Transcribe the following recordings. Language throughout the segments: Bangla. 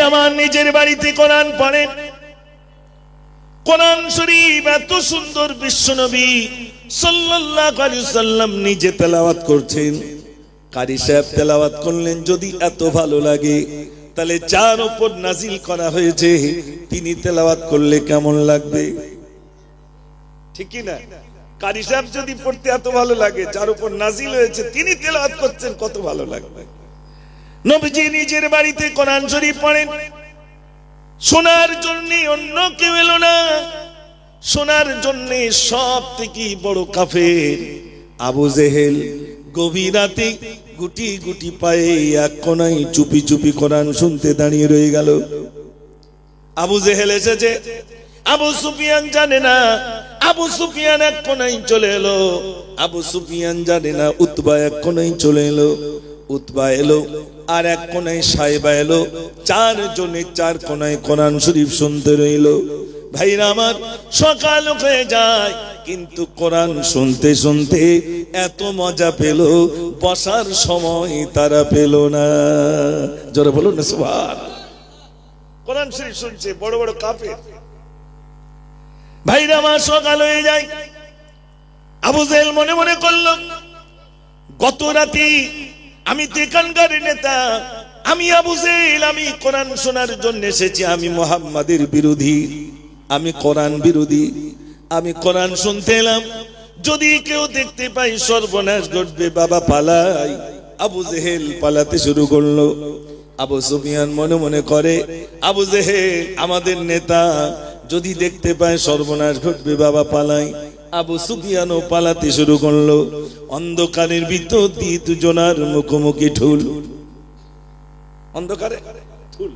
ভাইরা আমার, নিজের বাড়িতে কোরআন পড়েন। কোরআন শরীফ এত সুন্দর বিশ্বনবী সাল্লাল্লাহু আলাইহি সাল্লাম নিজে তেলাওয়াত করছেন। কারি সাহেব তেলাওয়াত করলেন, যদি এত ভালো লাগে তাহলে যার উপর নাজিল করা হয়েছে তিনি তেলাওয়াত করলে কেমন লাগবে? ঠিক কি না? কারি সাহেব যদি পড়তে এত ভালো লাগে, যার উপর নাজিল হয়েছে তিনি তেলাওয়াত করছেন, কত ভালো লাগবে। নবীজি নিজের বাড়িতে কোরআন শরীফ পড়েন। শোনার জন্য অন্য কেউ এলো না, শোনার জন্য সব থেকে বড় কাফের আবু জেহেল গভীর রাতে গুটি গুটি পায়ে এক কোনায় চুপি চুপি কোরআন শুনতে দাঁড়িয়ে রয়ে গেল। আবু জেহেল এসেছে, আবু সুফিয়ান জানে না। আবু সুফিয়ান এক কোনায় চলে এলো, আবু সুফিয়ান জানে না। উতবা এক কোনায় চলে এলো, উতবা এলো, আর এক কোনায় সাইবা এলো। চারজনে চার কোনায় কোরআন শরীফ শুনতে রইল। ভাইরা আমার, সকাল হয়ে যায় কিন্তু কোরআন শুনতে শুনতে এত মজা পেল, বসার সময় তারা পেল না। জোরে বলুন না সুবহানাল্লাহ। কোরআন শরীফ শুনছে বড় বড় কাফের। ভাইরা আমার, সকাল হয়ে যায়। আবু জেহেল মনে মনে করলো, গত রাতে আমি তো এখানকার নেতা, আমি আবু জেহেল, আমি কোরআন শোনার জন্য এসেছি। আমি মুহাম্মাদের বিরোধী, আমি কোরআন বিরোধী, আমি কোরআন শুনতে এলাম। যদি কেউ দেখতে পাই সর্বনাশ ঘটবে, বাবা পালাই। আবু জেহেল পালাতে শুরু করলো। আবু সুফিয়ান মনে মনে করে, আবু জেহেল আমাদের নেতা, যদি দেখতে পায় সর্বনাশ ঘটবে, বাবা পালাই। আবু সুফিয়ানও পালাতে শুরু করলো। অন্ধকারের ভিতর দিয়ে দুজনার মুখোমুখি ঠুল। অন্ধকারে ঠুল।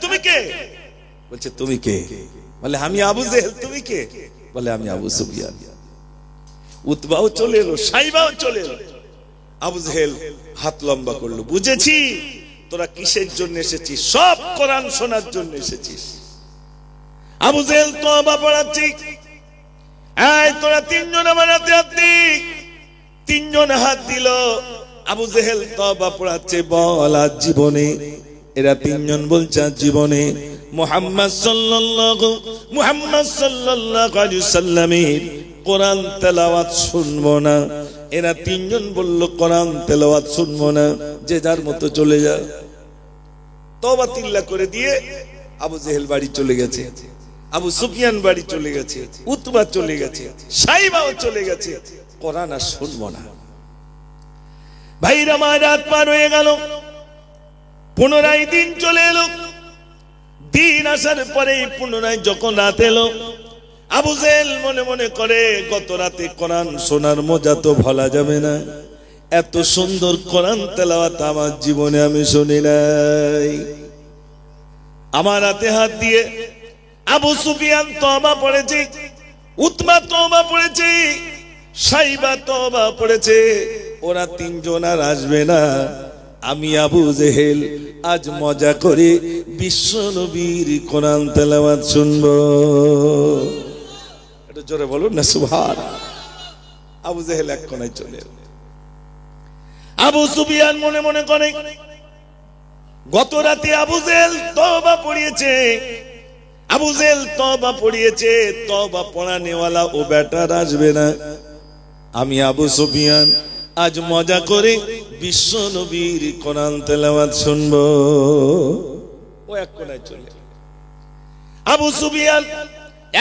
তুমি কে? বলছে তুমি কে? বলে আমি আবু জেহেল। তুমি কে? বলে আমি আবু সুফিয়ান। উতবাও চলে এলো, সাইবাও চলে এলো। আবু জেহেল হাত লম্বা করলো, বুঝেছি তোরা কিসের জন্য এসেছিস, সব কোরআন শোনার জন্য এসেছিস। আবু জেহেল তওবা পড়াচ্ছি, এই তোরা তিনজন আমার হাতে হাত দি। তিনজন হাত দিল। আবু জেহেল তওবা পড়াচ্ছে, বল আজ জীবনে, এরা তিনজন বলছে আজ জীবনে মুহাম্মদ সাল্লাল্লাহু আলাইহি সাল্লামের কোরআন তেলাওয়াত শুনবো না। এরা তিনজন বলল কোরআন তেলাওয়াত শুনবো না, যে যার মতো চলে যা। তওবা তিল্লা করে দিয়ে আবু জেহেল বাড়ি চলে গেছে, আবু সুফিয়ান বাড়ি চলে গেছে, উতবা চলে গেছে, সাইবাও চলে গেছে। কোরআন আর শুনবো না। ভাইরা আমার, রাত পার হয়ে গেল, পুনরায় দিন চলে এলো। দিন আসার পরে পুনরায় যখন রাত এলো, আবু জেহেল মনে মনে করে, গত রাতে কোরআন শোনার মজা তো ভোলা যাবে না। এত সুন্দর কোরআন তেলাওয়াত আমার জীবনে আমি শুনি নাই। আমার হাতে হাত দিয়ে আবু সুফিয়ান তওবা পড়েছে, উতবা তওবা পড়েছে, সাইবা তওবা পড়েছে। ওরা তিনজন আর আসবে না। আমি আবু জেহেল আজ মজা করে বিশ্ব নবীর কোরআন তেলাওয়াত শুনবো। এটা জোরে বলুন না সুবহানাল্লাহ। আবু জেহেল এক কোণায় চলে এলো। আবু সুফিয়ান মনে মনে করে, গত রাতে আবু জেহেল তওবা পড়িয়েছে, আবু জেহেল তওবা পড়িয়েছে, তওবা পড়ানেওয়ালা ও বেটার আসবে না। আমি আবু সুফিয়ান আজ মজা করে বিশ্ব নবীর কোরআন তেলাওয়াত শুনবো। ও এক কোণায় চলে এলো। আবু সুফিয়ান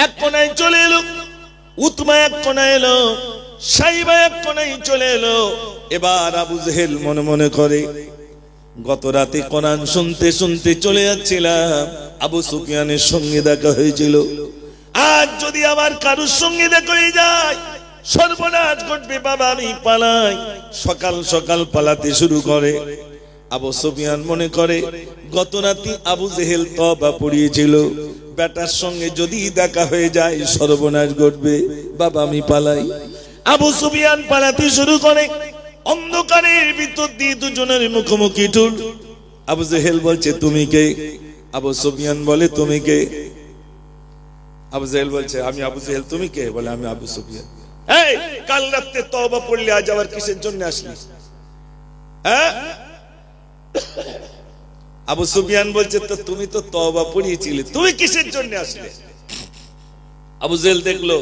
এক কোণায় চলে এলো, উতবা এক কোণায় এলো, সাইবা এক কোণায় চলে এলো। এবার আবু জেহেল মনে মনে করে, গত রাতে কোরআন শুনতে শুনতে চলে যাচ্ছিলাম, আবু সুফিয়ানের সঙ্গে দেখা হয়েছিল। আজ যদি আবার কারোর সঙ্গে দেখা হয়ে যায়, সর্বনাশ ঘটবে, বাবা আমি পালাই। সকাল সকাল পালাতে শুরু করে। আবু সুফিয়ান মনে করে, গত রাতে আবু জেহেল তওবা পড়িয়েছিল, বেটার সঙ্গে যদি দেখা হয়ে যায় সর্বনাশ ঘটবে, বাবা আমি পালাই। আবু সুফিয়ান পালাতে শুরু করে। অন্ধকারের ভিতর দিয়ে দুজনের মুখোমুখি ঠুল। আবু জেহেল বলছে তুমি কে? আবু সুফিয়ান বলে তুমি কে? আবু জেহেল বলছে আমি আবু জেহেল। তুমি কে? বলে আমি আবু সুফিয়ান। এই কাল রাতে তওবা পড়লি, আজ আবার কিসের জন্য আসলি? হ্যাঁ, আবু সুফিয়ান বলছে, তো তুমি তো তওবা পড়িয়েছিলে, তুমি কিসের জন্য আসলে? আবু জেহেল দেখলো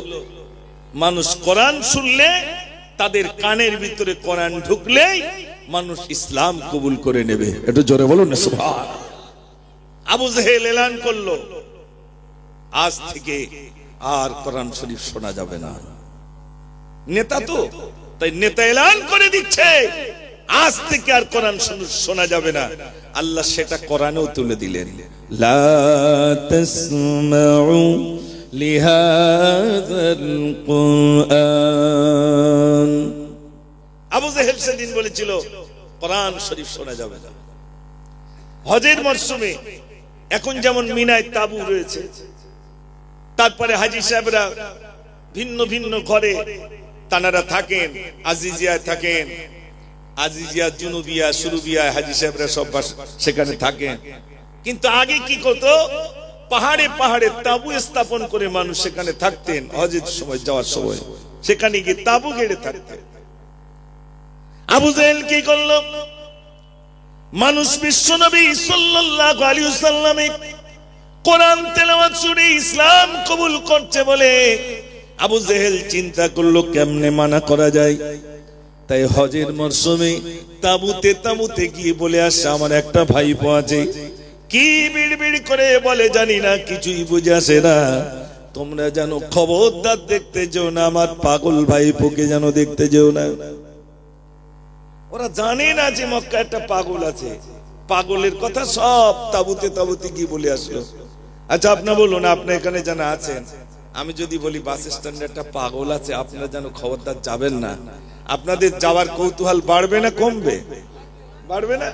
মানুষ কোরআন শুনলে, তাদের কানের ভিতরে কোরআন ঢুকলেই মানুষ ইসলাম কবুল করে নেবে। একটু জোরে বলুন না সুবহান। আবু জেহেল এলান করলো, আজ থেকে আর কোরআন শরীফ শোনা যাবে না। নেতা তো, তাই নেতা এলান করে দিচ্ছে আজ থেকে আর কোরআন শোনা যাবে না। আল্লাহ সেটা কোরআনেও তুলে দিলেন, লা তাসমাউ লিহাযাল কুরআন। আবু জেহেল সেদিন বলেছিল কোরআন শরীফ শোনা যাবে না। হজের মরশুমে এখন যেমন মিনায় তাবু রয়েছে, তারপরে হাজী সাহেবরা ভিন্ন ভিন্ন ঘরে তানারা থাকেন, আজিজিয়ায় থাকেন, আজিজিয়া, জুনুবিয়া, সুরুবিয়া, হাজী সাহেবরা সব সেখানে থাকেন। কিন্তু আগে কি করতো, পাহাড়ে পাহাড়ে তাবু স্থাপন করে মানুষ সেখানে থাকতেন। হজের সময় যাওয়ার সময় সেখানে গিয়ে তাবু গেড়ে থাকতেন। আবু জেহেল কি করলো, মানুষ বিশ্বনবী সাল্লাল্লাহু আলাইহি ওয়াসাল্লামে কোরআন তেলাওয়াত শুনে ইসলাম কবুল করছে বলে আবু জেহেল চিন্তা করলো কেমনে মানা করা যায়। তাই হজের মরশুমে তাবুতে তাবুতে গিয়ে বলে আসছে, আমার একটা ভাইপো আছে, কি বিড়বিড় করে বলে জানি না, কিছুই বুঝে আসে না, তোমরা যেন খবরদার দেখতে যেও না, আমার পাগল ভাইপোকে যেন দেখতে যেও না। ওরা জানে না যে মক্কা একটা পাগল আছে, পাগলের কথা সব তাবুতে তাবুতে গিয়ে বলে আসলো। আচ্ছা আপনি বলুন, আপনি এখানে জানা আছেন, আমি যদি বলি বাস স্ট্যান্ডে একটা পাগল আছে, আপনারা যেন খবরদার যাবেন না, আপনাদের যাওয়ার কৌতূহল বাড়বে না কমবে? বাড়বে না?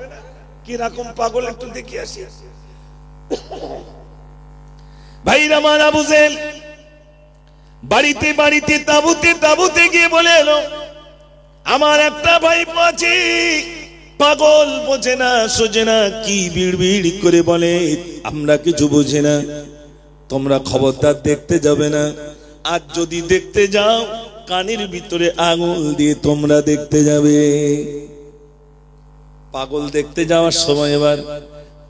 কি রকম পাগল একটু দেখে আসি। ভাইরা আমার, আবু জেহেল বাড়িতে বাড়িতে তাবুতে তাবুতে গিয়ে বলে এলো, আমার একটা ভাইপো আছে, পাগল, বোঝে না সোজে না, কি বিড়বিড় করে বলে, আমরা কিছু বুঝি না, তোমরা খবরদার দেখতে যাবে না। আর যদি দেখতে যাও কানের ভিতরে আঙুল দিয়ে তোমরা দেখতে যাবে। পাগল দেখতে যাওয়ার সময় এবার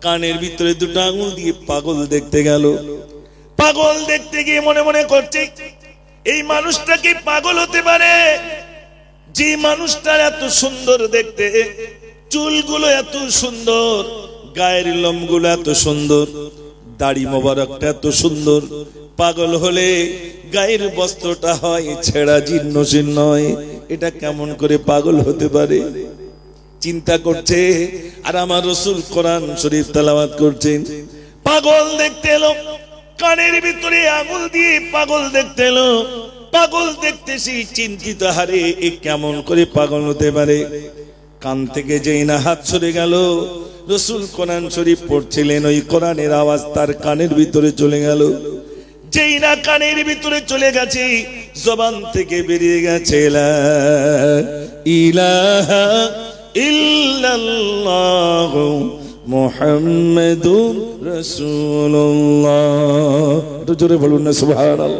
কানের ভিতরে দুটো আঙুল দিয়ে পাগল দেখতে গেল। পাগল দেখতে গিয়ে মনে মনে করছে, এই মানুষটা কি পাগল হতে পারে? যে মানুষটার এত সুন্দর দেখতে, চুলগুলো এত সুন্দর, গায়ের লোমগুলো এত সুন্দর, দাড়ি মোবারকটা এত সুন্দর, পাগল হলে গায়ের বস্ত্রটা হয় ছেঁড়া জীর্ণ শীর্ণ হয়, এটা কেমন করে পাগল হতে পারে? চিন্তা করছে। আর আমার রাসূল কোরআন শরীফ তেলাওয়াত করছেন। পাগল দেখতে এলো, কানের ভিতরে আঙুল দিয়ে পাগল দেখতে এলো। পাগল দেখতেছি চিন্তিত হারে, এ কেমন করে পাগল হতে পারে? কান থেকে যেই না হাত সরে গেল, রাসূল কোরআন শরীফ পড়ছিলেন, ওই কোরআনের আওয়াজ তার কানের ভিতরে চলে গেল। যেই না কানের ভিতরে চলে গেছে, জবান থেকে বেরিয়ে গেছে, লা ইলাহা ইল্লাল্লাহু মুহাম্মাদুর রাসূলুল্লাহ। একটু জোরে বলুন না সুবহানাল্লাহ।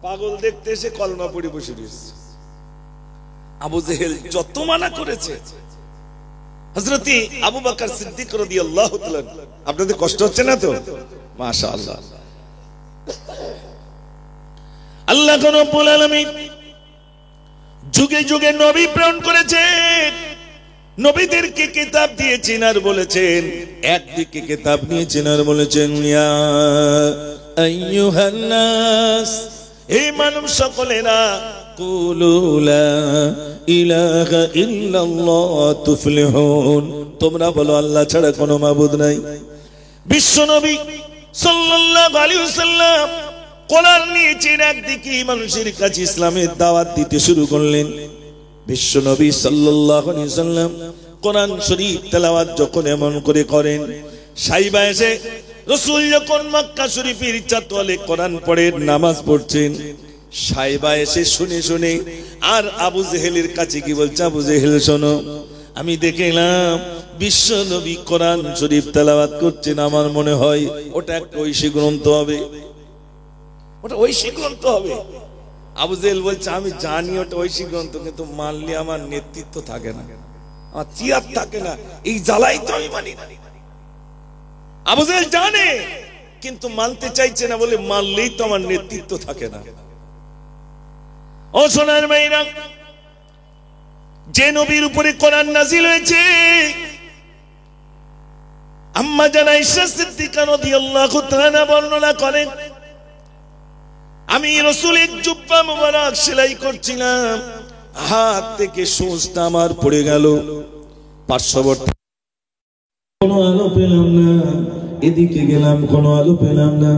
পাগল দেখতে এসে কলমা পড়ে বসে রয়েছে। আবু জেহেল যত মানা করেছে, হযরত আবু বকর সিদ্দিক রাদিয়াল্লাহু তাআলা, আপনাদের কষ্ট হচ্ছে না তো? মাশাআল্লাহ। আল্লাহ রাব্বুল আলামিন যুগে যুগে নবী প্রেরণ করেছেন, নবীদেরকে কিতাব দিয়েছেন আর বলেছেন, একদিকে কিতাব নিয়েছেন আর বলেছেন, ইয়া আইয়ুহান নাস, হে মানব সকলেরা, কুলু লা ইলাহা ইল্লাল্লাহ তুফলিহুন, তোমরা বলো আল্লাহ ছাড়া কোনো মাবুদ নাই। বিশ্ব নবী সাল্লাল্লাহু আলাইহি ওয়াসাল্লাম কোরআন নিয়েছেন, একদিকে মানুষের কাছে ইসলামের দাওয়াত দিতে শুরু করলেন। বিশ্ব নবী সাল্লাল্লাহু আলাইহি ওয়াসাল্লাম কোরআন শরীফ তেলাওয়াত যখন এমন করে করেন, সাইবা এসে রাসূল যখন মক্কা শরীফের চাতওয়ালে কোরআন পড়ে নামাজ পড়ছেন, সাইবা এসে শুনে শুনে আর আবু জেহেলের কাছে কি বলছে, আবু জেহেল শোনো, আমি দেখলাম বিশ্ব নবী কোরআন শরীফ তেলাওয়াত করছেন, আমার মনে হয় ওটা একটা ঐশী গ্রন্থ হবে, ওটা ঐশী গ্রন্থ হবে। আবু জেহেল বলছে, আমি জানি ওটা ঐশী গ্রন্থ, কিন্তু মানলে আমার নেতৃত্ব থাকে না, আমার চিয়ার থাকে না, এই জ্বালাই তো আমি মানি না। আবু জেহেল জানে, কিন্তু মানতে চাইছে না, বলে মানলেই তো আমার নেতৃত্ব থাকে না। ও সোনার মেয়েরা, যে নবীর উপরে কোরআন নাজিল হয়েছে, আম্মা জান আয়েশা সিদ্দিকা রাদিয়াল্লাহু তাআলা বর্ণনা করেন, আমি রাসূলের জুব্বা মুবারক সেলাই করছিলাম, হাত থেকে সূচটা আমার পড়ে গেল, পার্শ্ববর্তী কোনো আলো পেলাম না, এদিকে গেলাম কোনো আলো পেলাম না।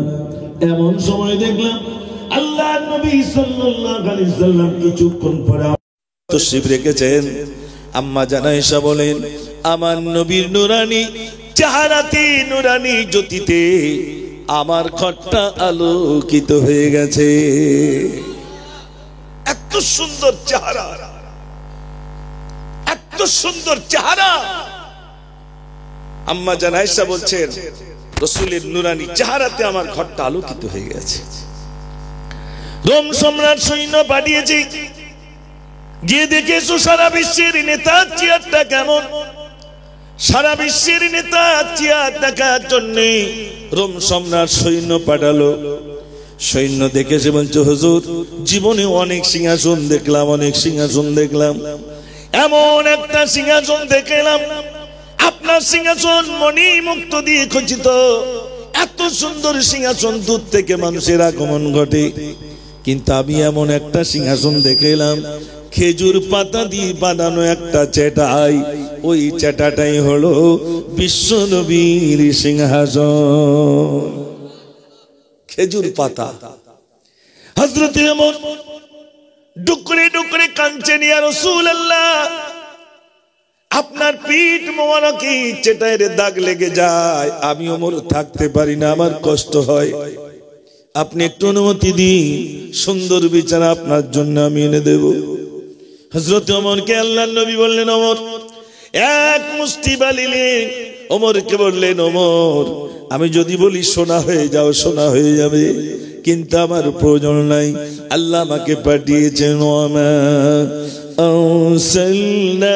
এমন সময় দেখলাম আল্লাহর নবী সাল্লাল্লাহু আলাইহি সাল্লাম কিছুক্ষণ পরে তশরিফ রেখেছেন। আম্মা জান আয়েশা বলেন, আমার নবীর নুরানি চেহারাতে, নুরানি জ্যোতিতে আমার ঘরটা আলোকিত হয়ে গেছে। এত সুন্দর চেহারা, এত সুন্দর চেহারা। আম্মা জান আয়েশা বলছেন, রাসূলের নুরানি চেহারাতে আমার ঘরটা আলোকিত হয়ে গেছে। রোম সম্রাট সৈন্য পাঠিয়েছে, গিয়ে দেখেছো সারা বিশ্বের নেতা চেয়ারটা কেমন। সারা বিশ্বের নেতা চেয়ার দেখার জন্য রোম সম্রাট সৈন্য পাঠালো। সৈন্য দেখেছে, বলছে হুজুর, জীবনে অনেক সিংহাসন দেখলাম, অনেক সিংহাসন দেখলাম, এমন একটা সিংহাসন দেখলাম, আপনার সিংহাসন মণি মুক্ত দিয়ে খচিত। এত সুন্দর সিংহাসন, দূর থেকে মানুষের আগমন ঘটে। কিন্তু আমি এমন একটা সিংহাসন দেখলাম, খেজুর পাতা দিয়ে বানানো একটা চেটাই, ওই চেটাটাই হলো বিশ্ব নবীর সিংহাসন। খেজুর পাতা। হযরত ওমর ডুকরে ডুকরে কাঁদছেন, ইয়া রাসূলুল্লাহ, আপনার পিঠ মোবারকে চেটাইয়ের দাগ লেগে যায়, আমি ওমর থাকতে পারি না, আমার কষ্ট হয়, আপনি একটু অনুমতি দিন, সুন্দর বিছানা আপনার জন্য আমি এনে দেব। হযরত ওমরকে আল্লাহর নবী বললেন, ওমর, এক মুষ্টি বালিলেন। ওমরকে বললেন, ওমর, আমি যদি বলি সোনা হয়ে যাও, সোনা হয়ে যাবে, কিন্তু আমার প্রয়োজন নাই, আল্লাহ আমাকে পাঠিয়েছেন, ওমা আরসালনাকা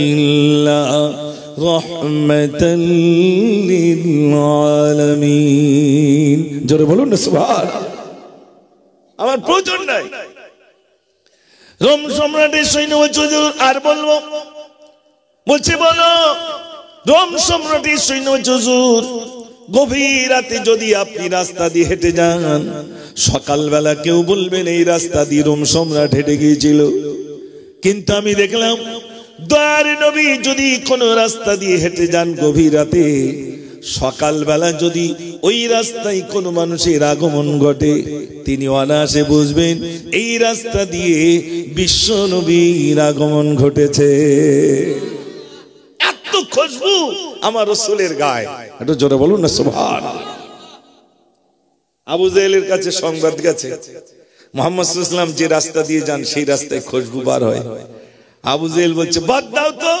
ইল্লা রাহমাতাল লিল আলামিন। জোরে বলুন না সুবহানাল্লাহ। আমার প্রয়োজন নাই। রোম সম্রাটের সৈন্য বলছে, আর বলবো? বলছে, বলো। রোম সম্রাটের সৈন্য বলছে, হুজুর, গভীর রাতে যদি আপনি রাস্তা দিয়ে হেঁটে যান, সকালবেলা কেউ বলবেন এই রাস্তা দিয়ে রোম সম্রাট হেঁটে গিয়েছিল। কিন্তু আমি দেখলাম দয়ার নবী যদি কোন রাস্তা দিয়ে হেঁটে যান গভীর রাতে, সকালবেলা যদি ওই রাস্তায় কোন মানুষের আগমন ঘটে, তিনি অনায়াসে বুঝবেন এই রাস্তা দিয়ে বিশ্ব নবীর আগমন ঘটেছে। এত খুশবু আমার রাসূলের গায়ে। একটু জোরে বলুন না সুবহানাল্লাহ। আবু জেহেলের কাছে সংবাদ গেছে, মুহাম্মদ সাল্লাল্লাহু আলাইহি ওয়াসাল্লাম যে রাস্তা দিয়ে যান সেই রাস্তায় খুশবু বার হয়। আবু জেহেল বলছে, বাদ দাও তো।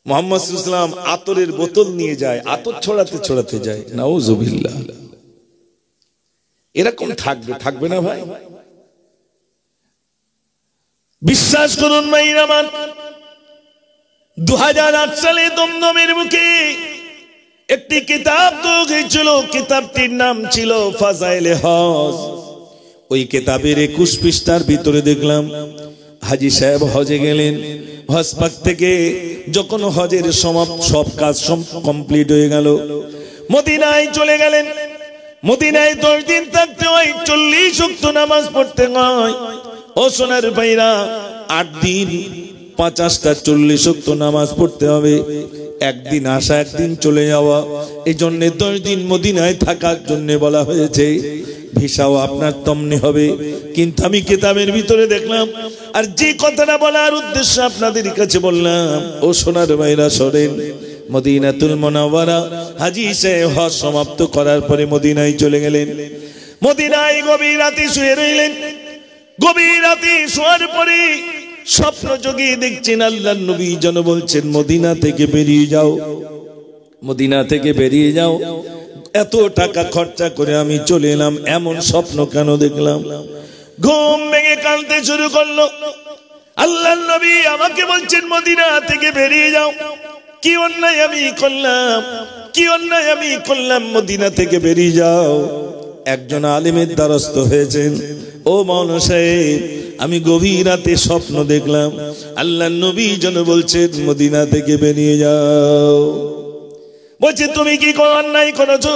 মুহাম্মদ সাল্লাল্লাহু আলাইহি ওয়াসাল্লাম আতরের বোতল নিয়ে যায়, আতর ছড়াতে ছড়াতে যায়। নাউযুবিল্লাহ। এরকম থাকবে না ভাই? বিশ্বাস করুন ভাইরা আমার, 2008 সালে দমদমের মুখে একটি কিতাব তৈরি হয়েছিল, কিতাবটির নাম ছিল ফাজাইলে হজ। ওই কিতাবের 21 পৃষ্ঠার ভিতরে দেখলাম হাজী সাহেব হজে গেলেন, হজ পাক থেকে যখন হজের সব কাজ কমপ্লিট হয়ে গেল, মদিনায় চলে গেলেন। মদিনায় 10 দিন থাকতে হয়, 40 ওয়াক্ত নামাজ পড়তে হয়। ও সোনার ভাইরা, 8 দিন 50টা 40 ওয়াক্ত নামাজ পড়তে হবে। একদিন আসা একদিন চলে যাওয়া, এই জন্য 10 দিন মদিনায় থাকার জন্য বলা হয়েছে। ভিসাও আপনার তেমনি হবে। কিন্তু আমি কিতাবের ভিতরে দেখলাম, আর যে কথাটা বলার উদ্দেশ্য আপনাদের কাছে বললাম, ও সোনার ভাইরা শোনেন, মদিনাতুল মুনাওয়ারা হাজী সাহেব হজ সমাপ্ত করার পরে মদিনায় চলে গেলেন। মদিনায় গভীর রাতে শুয়ে রইলেন। গভীর রাতে শোয়ার পরে স্বপ্ন যোগে দেখছেন আল্লাহর নবী যেন বলছেন, মদিনা থেকে বেরিয়ে যাও, মদিনা থেকে বেরিয়ে যাও, এত টাকা খরচা করে আমি চলে এলাম, এমন স্বপ্ন কেন দেখলাম? ঘুম ভেঙে কাঁদতে শুরু করলো। আল্লাহর নবী আমাকে বলছেন মদিনা থেকে বেরিয়ে যাও, কি অন্যায় আমি করলাম, কি অন্যায় আমি করলাম, মদিনা থেকে বেরিয়ে যাও। একজন আলেমের দ্বারস্থ হয়েছেন, ও মাওলানা সাহেব আমি গভীর রাতে স্বপ্ন দেখলাম আল্লাহর নবী যেন বলছেন মদিনা থেকে বেরিয়ে যাও। বলছে তুমি কি কোনো অন্যায় করেছো?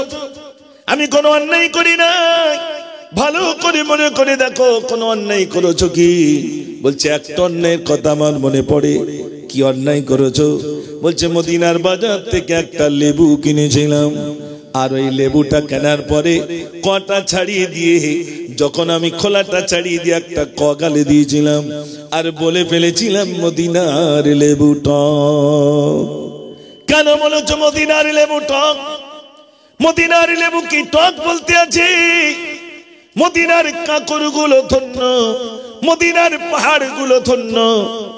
আমি কোনো অন্যায় করি নাই। ভালো করে মনে করে দেখো কোনো অন্যায় করেছো কি? বলছে একটা অন্যায়ের কথা আমার মনে পড়ে। কি অন্যায় করেছো? বলছে মদিনার বাজার থেকে একটা লেবু কিনেছিলাম, আর ওই লেবুটা কেনার পরে কটা ছাড়িয়ে দিয়ে যখন আমি খোলাটা ছাড়িয়ে দিয়ে একটা কগালে দিয়েছিলাম, আর বলে ফেলেছিলাম মদিনার লেবু টক। কেন বলেছো মদিনার লেবু টক? মদিনার লেবু কি টক বলতে আছে? মদিনার কাকরগুলো ধন্য, মদিনার পাহাড়গুলো ধন্য,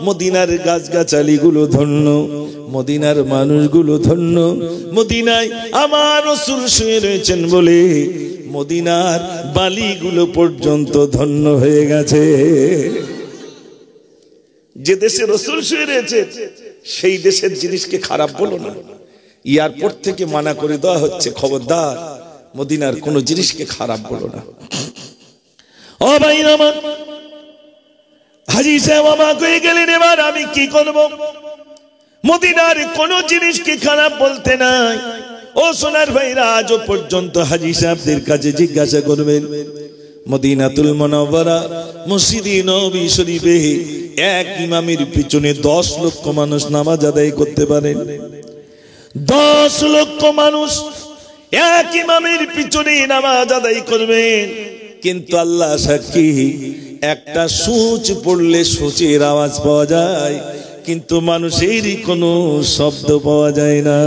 মদিনার গাছগাছালিগুলো ধন্য, মদিনার মানুষগুলো ধন্য। মদিনায় আমার রাসূল শুয়ে রয়েছেন বলে মদিনার বালিগুলো পর্যন্ত ধন্য হয়ে গেছে। যে দেশে রাসূল শুয়ে রয়েছে সেই দেশের জিনিসকে খারাপ বলো না। এয়ারপোর্ট থেকে মানা করে দেওয়া হচ্ছে, খবরদার মদিনার কোনো জিনিসকে খারাপ বলো না। ও ভাই আমার, হাজী সাহেব অবাক হয়ে গেলেন, এবার আমি কি করব? মদিনার কোন জিনিসকে খারাপ বলতে নাই। ও সোনার ভাইরা, আজও পর্যন্ত হাজী সাহেবদের কাছে জিজ্ঞাসা করবেন, মদিনাতুল মুনাওয়ারা মসজিদে নববী শরীফে এক ইমামের পিছনে 10 লক্ষ মানুষ নামাজ আদায় করতে পারেন। 10 লক্ষ মানুষ এক ইমামের পিছনে নামাজ আদায় করবেন, কিন্তু আল্লাহ সাক্ষী একটা সূচ পড়লে সূচের আওয়াজ পাওয়া যায়, কিন্তু মানুষেরই কোনো শব্দ পাওয়া যায় না।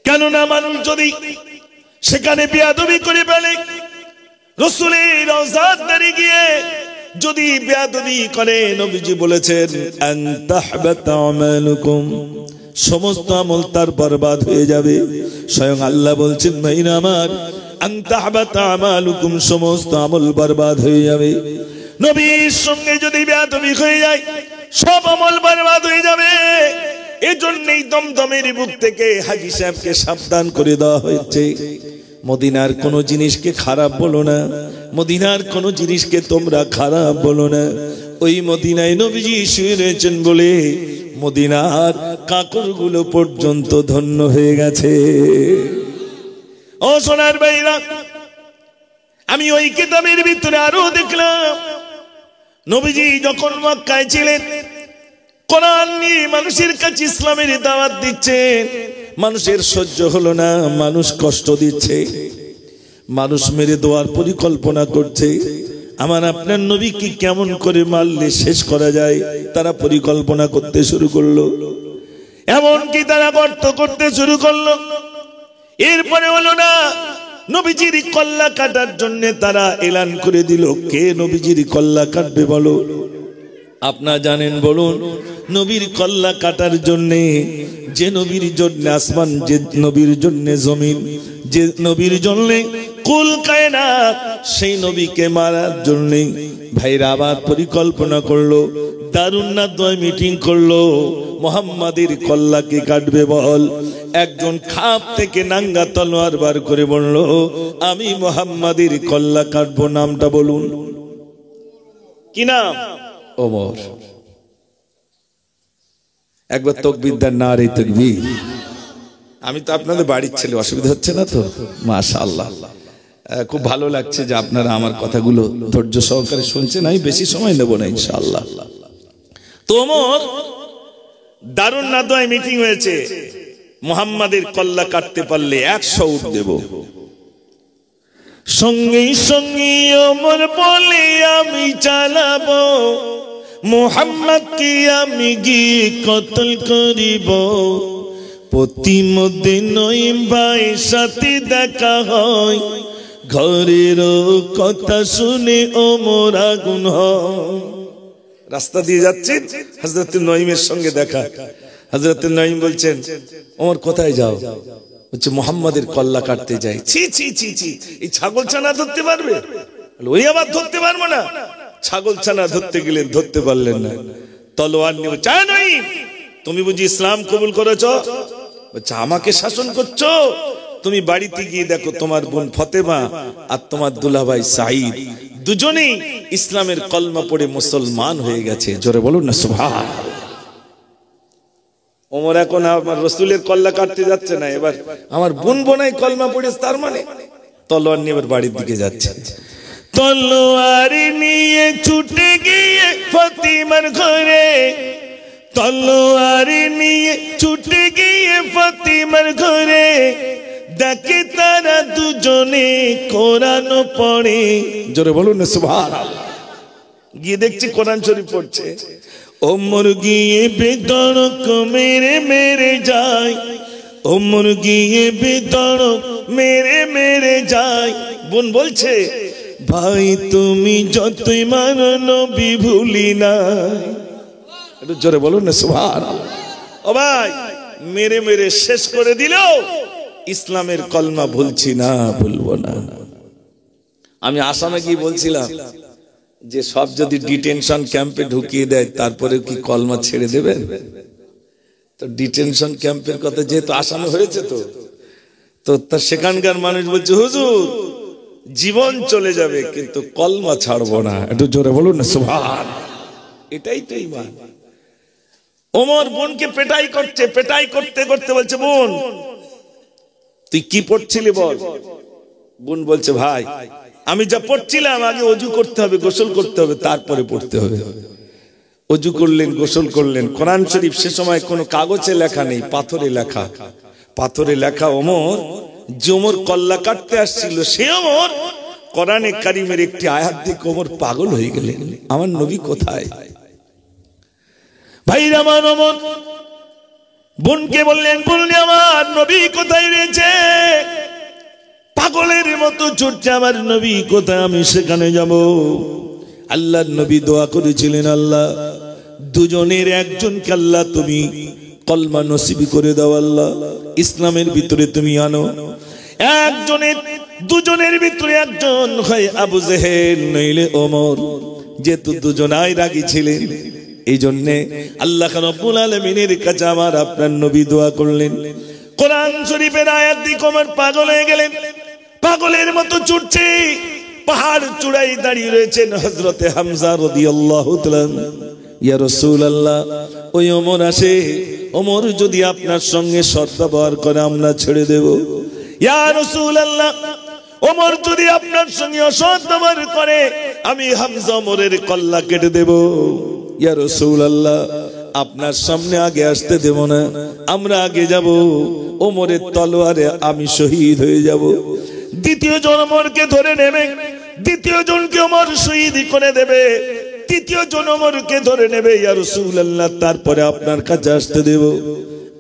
কেননা মানুষ যদি সেখানে বেয়াদবি করে ফেলে, রাসূলের রওজার ধারে গিয়ে যদি বেয়াদবি করে, নবীজি বলেছেন আনতাহবাতা আমালুকুম, সমস্ত আমল তার বরবাদ হয়ে যাবে। স্বয়ং আল্লাহ বলছেন ভাইরা আমার, আনতাহবাতা আমালুকুম, সমস্ত আমল বরবাদ হয়ে যাবে। নবীর সঙ্গে যদি বেয়াদবি হয়ে যায় সব আমল বরবাদ হয়ে যাবে। এজন্যই দমদমের বুক থেকে হাজী সাহেবকে সাবধান করে দেওয়া হয়েছে, মদিনার কোন জিনিসকে খারাপ বলো না, মদিনার কোন জিনিসকে তোমরা খারাপ বলো না। ওই মদিনায় নবীজি শুয়ে রয়েছেন বলে মদিনার কাকরগুলো পর্যন্ত ধন্য হয়ে গেছে। ও সোনার ভাইরা, আমি ওই কিতাবের ভিতরে আরো দেখলাম, নবীজি যখন মক্কায় ছিলেন কোরআন নিয়ে মানুষের কাছে ইসলামের দাওয়াত দিচ্ছেন, মানুষের সহ্য হলো না, মানুষ কষ্ট দিচ্ছে, মানুষ মেরে দেওয়ার পরিকল্পনা করছে। আমার আপনার নবীকে কেমন করে মারলে শেষ করা যায় তারা পরিকল্পনা করতে শুরু করলো, এমনকি তারা গর্ত করতে শুরু করলো। এরপরে হলো না, নবীজির কল্লা কাটার জন্য তারা এলান করে দিল, কে নবীজির কল্লা কাটবে বলো? আপনারা জানেন বলুন? নবীর কল্লা কাটার জন্য, যে নবীর জন্য আসমান, যে নবীর জন্য জমিন, যে নবীর জন্য কুল কায়নাত, সেই নবীকে মারার জন্য ভাইরা আবার পরিকল্পনা করলো, দারুন নাদওয়ায় মিটিং করলো, মুহাম্মাদের কল্লাকে কাটবে বল। একজন খাপ থেকে নাঙ্গা তলোয়ার বার করে বলল, আমি মুহাম্মাদের কল্লা কাটবো। নামটা বলুন, কি নাম? ওমর। একবার তাকবীর দেন, নারে তাকবীর। আমি তো আপনাদের বাড়ির ছেলে, অসুবিধা হচ্ছে না তো? মাশাআল্লাহ, খুব ভালো লাগছে যে আপনারা আমার কথাগুলো ধৈর্য সহকারে শুনছেন। আমি বেশি সময় নেব না ইনশাআল্লাহ। তো ওমর, দারুন নাদওয়ায় মিটিং হয়েছে, মুহাম্মাদের কল্লা কাটতে পারলে 100 উট দেব। সঙ্গে সঙ্গে ওমর বলে, আমি চালাবো মুহাম্মদকে, আমি গিয়ে কতল করিব। প্রতিমধ্যে নঈম ভাইয়ের সাথে দেখা হয়, ঘরের কথা শুনে ওমর আগুন হয়। রাস্তা দিয়ে যাচ্ছেন, হযরত নঈমের সঙ্গে দেখা। হযরত নঈম বলছেন, ওমর কোথায় যাও? বলছে মুহাম্মাদের কল্লা কাটতে যাই। ছি ছি ছি ছি, এই ছাগল ছানা ধরতে পারবে? ওই আবার ধরতে পারবো না। ছাগল ছানা ধরতে গেলেন, ধরতে পারলেন না। তলোয়ার নিয়ে, চায় নঈম তুমি বুঝি ইসলাম কবুল করেছো? বলছে আমাকে শাসন করছো? তুমি বাড়িতে গিয়ে দেখো তোমার বোন ফতেমা আর তোমার দুলাভাই সাঈদ দুজনেই ইসলামের কলমা পড়ে মুসলমান হয়ে গেছে। জোরে বলুন না সুবহানাল্লাহ। ওমর এখন আমার রাসূলের কল্লা কাটতে যাচ্ছে না, এবার আমার বোন বোনাই কলমা পড়েছে, তার মানে তলোয়ার নিয়ে এবার বাড়ির দিকে যাচ্ছে। তলোয়ার নিয়ে ছুটে গিয়ে ফাতিমার ঘরে, তলোয়ার নিয়ে ছুটে গিয়ে ফাতিমার ঘরে, দেখে তারা দুজনে কোরআন পড়ে। জোরে বলুন না সুবহানাল্লাহ। গিয়ে দেখছি কোরআন শরীফ পড়ছে। ওমর গিয়ে বেদরক মেরে মেরে যায়, ওমর গিয়ে বেদরক মেরে মেরে যায়। বোন বলছে ভাই তুমি যতই মানো নবী ভুলি না। একটু জোরে বলুন না সুবহানাল্লাহ। ও ভাই মেরে মেরে শেষ করে দিল, ইসলামের কলমা ভুলছি না, ভুলবো না। আমি আসামে গিয়ে বলছিলাম যে সব যদি ডিটেনশন ক্যাম্পে ঢুকিয়ে দেয় তারপরে কি কলমা ছেড়ে দেবে? তো ডিটেনশন ক্যাম্পের কথা যেহেতু আসামে হয়েছে, তো তার সেখানকার মানুষ বলছে হুজুর জীবন চলে যাবে কিন্তু কলমা ছাড়বো না। একটু জোরে বলুন না সুবহানাল্লাহ। এটাই তো ঈমান। ওমর বোনকে পেটাই করছে, পেটাই করতে করতে বলছে বোন তুই কি পড়ছিলি বল। বোন বলছে ভাই আমি যা পড়ছিলাম আগে অজু করতে হবে, গোসল করতে হবে, তারপরে পড়তে হবে। অজু করলেন, গোসল করলেন। কোরআন শরীফ সে সময় কোনো কাগজে লেখা নেই, পাথরে লেখা। পাথরে লেখা। ওমর যে ওমর কল্লা কাটতে আসছিল সে ওমর কোরআনে কারিমের একটি আয়াত দেখে ওমর পাগল হয়ে গেলেন, আমার নবী কোথায়? ভাইরা আমার ওমর বোনকে বললেন বোন আমার নবী কোথায় রয়েছে? পাগলের মতো ছুটছে, আমার নবী কোথায়, আমি সেখানে যাব। আল্লাহর নবী দোয়া করেছিলেন আল্লাহ দুজনের একজনকে আল্লাহ তুমি কলমা নসিব করে দাও, আল্লাহ ইসলামের ভিতরে তুমি আনো। একজনের দুজনের ভিতরে একজন হয় আবু জেহেল নইলে ওমর, যেহেতু দুজনাই রাগী ছিলেন এই জন্যে আল্লাহ রাব্বুল আলামিনের কাছে আমার আপনার নবী দোয়া করলেন। কোরআন শরীফের আয়াত দিকে ওমর পাগল হয়ে গেলেন, পাগলের মতো ছুটছে। পাহাড় চূড়ায় দাঁড়িয়ে রয়েছেন হযরতে হামজা রাদিয়াল্লাহু তাআলা। ইয়া রাসূলুল্লাহ ওই ওমর আসে, ওমর যদি আপনার সঙ্গে সদ্ব্যবহার করে আমরা ছেড়ে দেব। ইয়া রাসূলুল্লাহ ওমর যদি আপনার সঙ্গে অসৎ ব্যবহার করে আমি হামজা ওমরের কল্লা কেটে দেব। ইয়া রাসূলুল্লাহ আপনার সামনে আগে আসতে দেব না, আমরা আগে যাব, ওমরের তলোয়ারে আমি শহীদ হয়ে যাব। দ্বিতীয় জন ওমরকে ধরে নেবে, দ্বিতীয় জনকে ওমর শহীদ করে দেবে, তৃতীয় জন ওমরকে ধরে নেবে। ইয়া রাসূলুল্লাহ তারপরে আপনার কাছে আসতে দেব।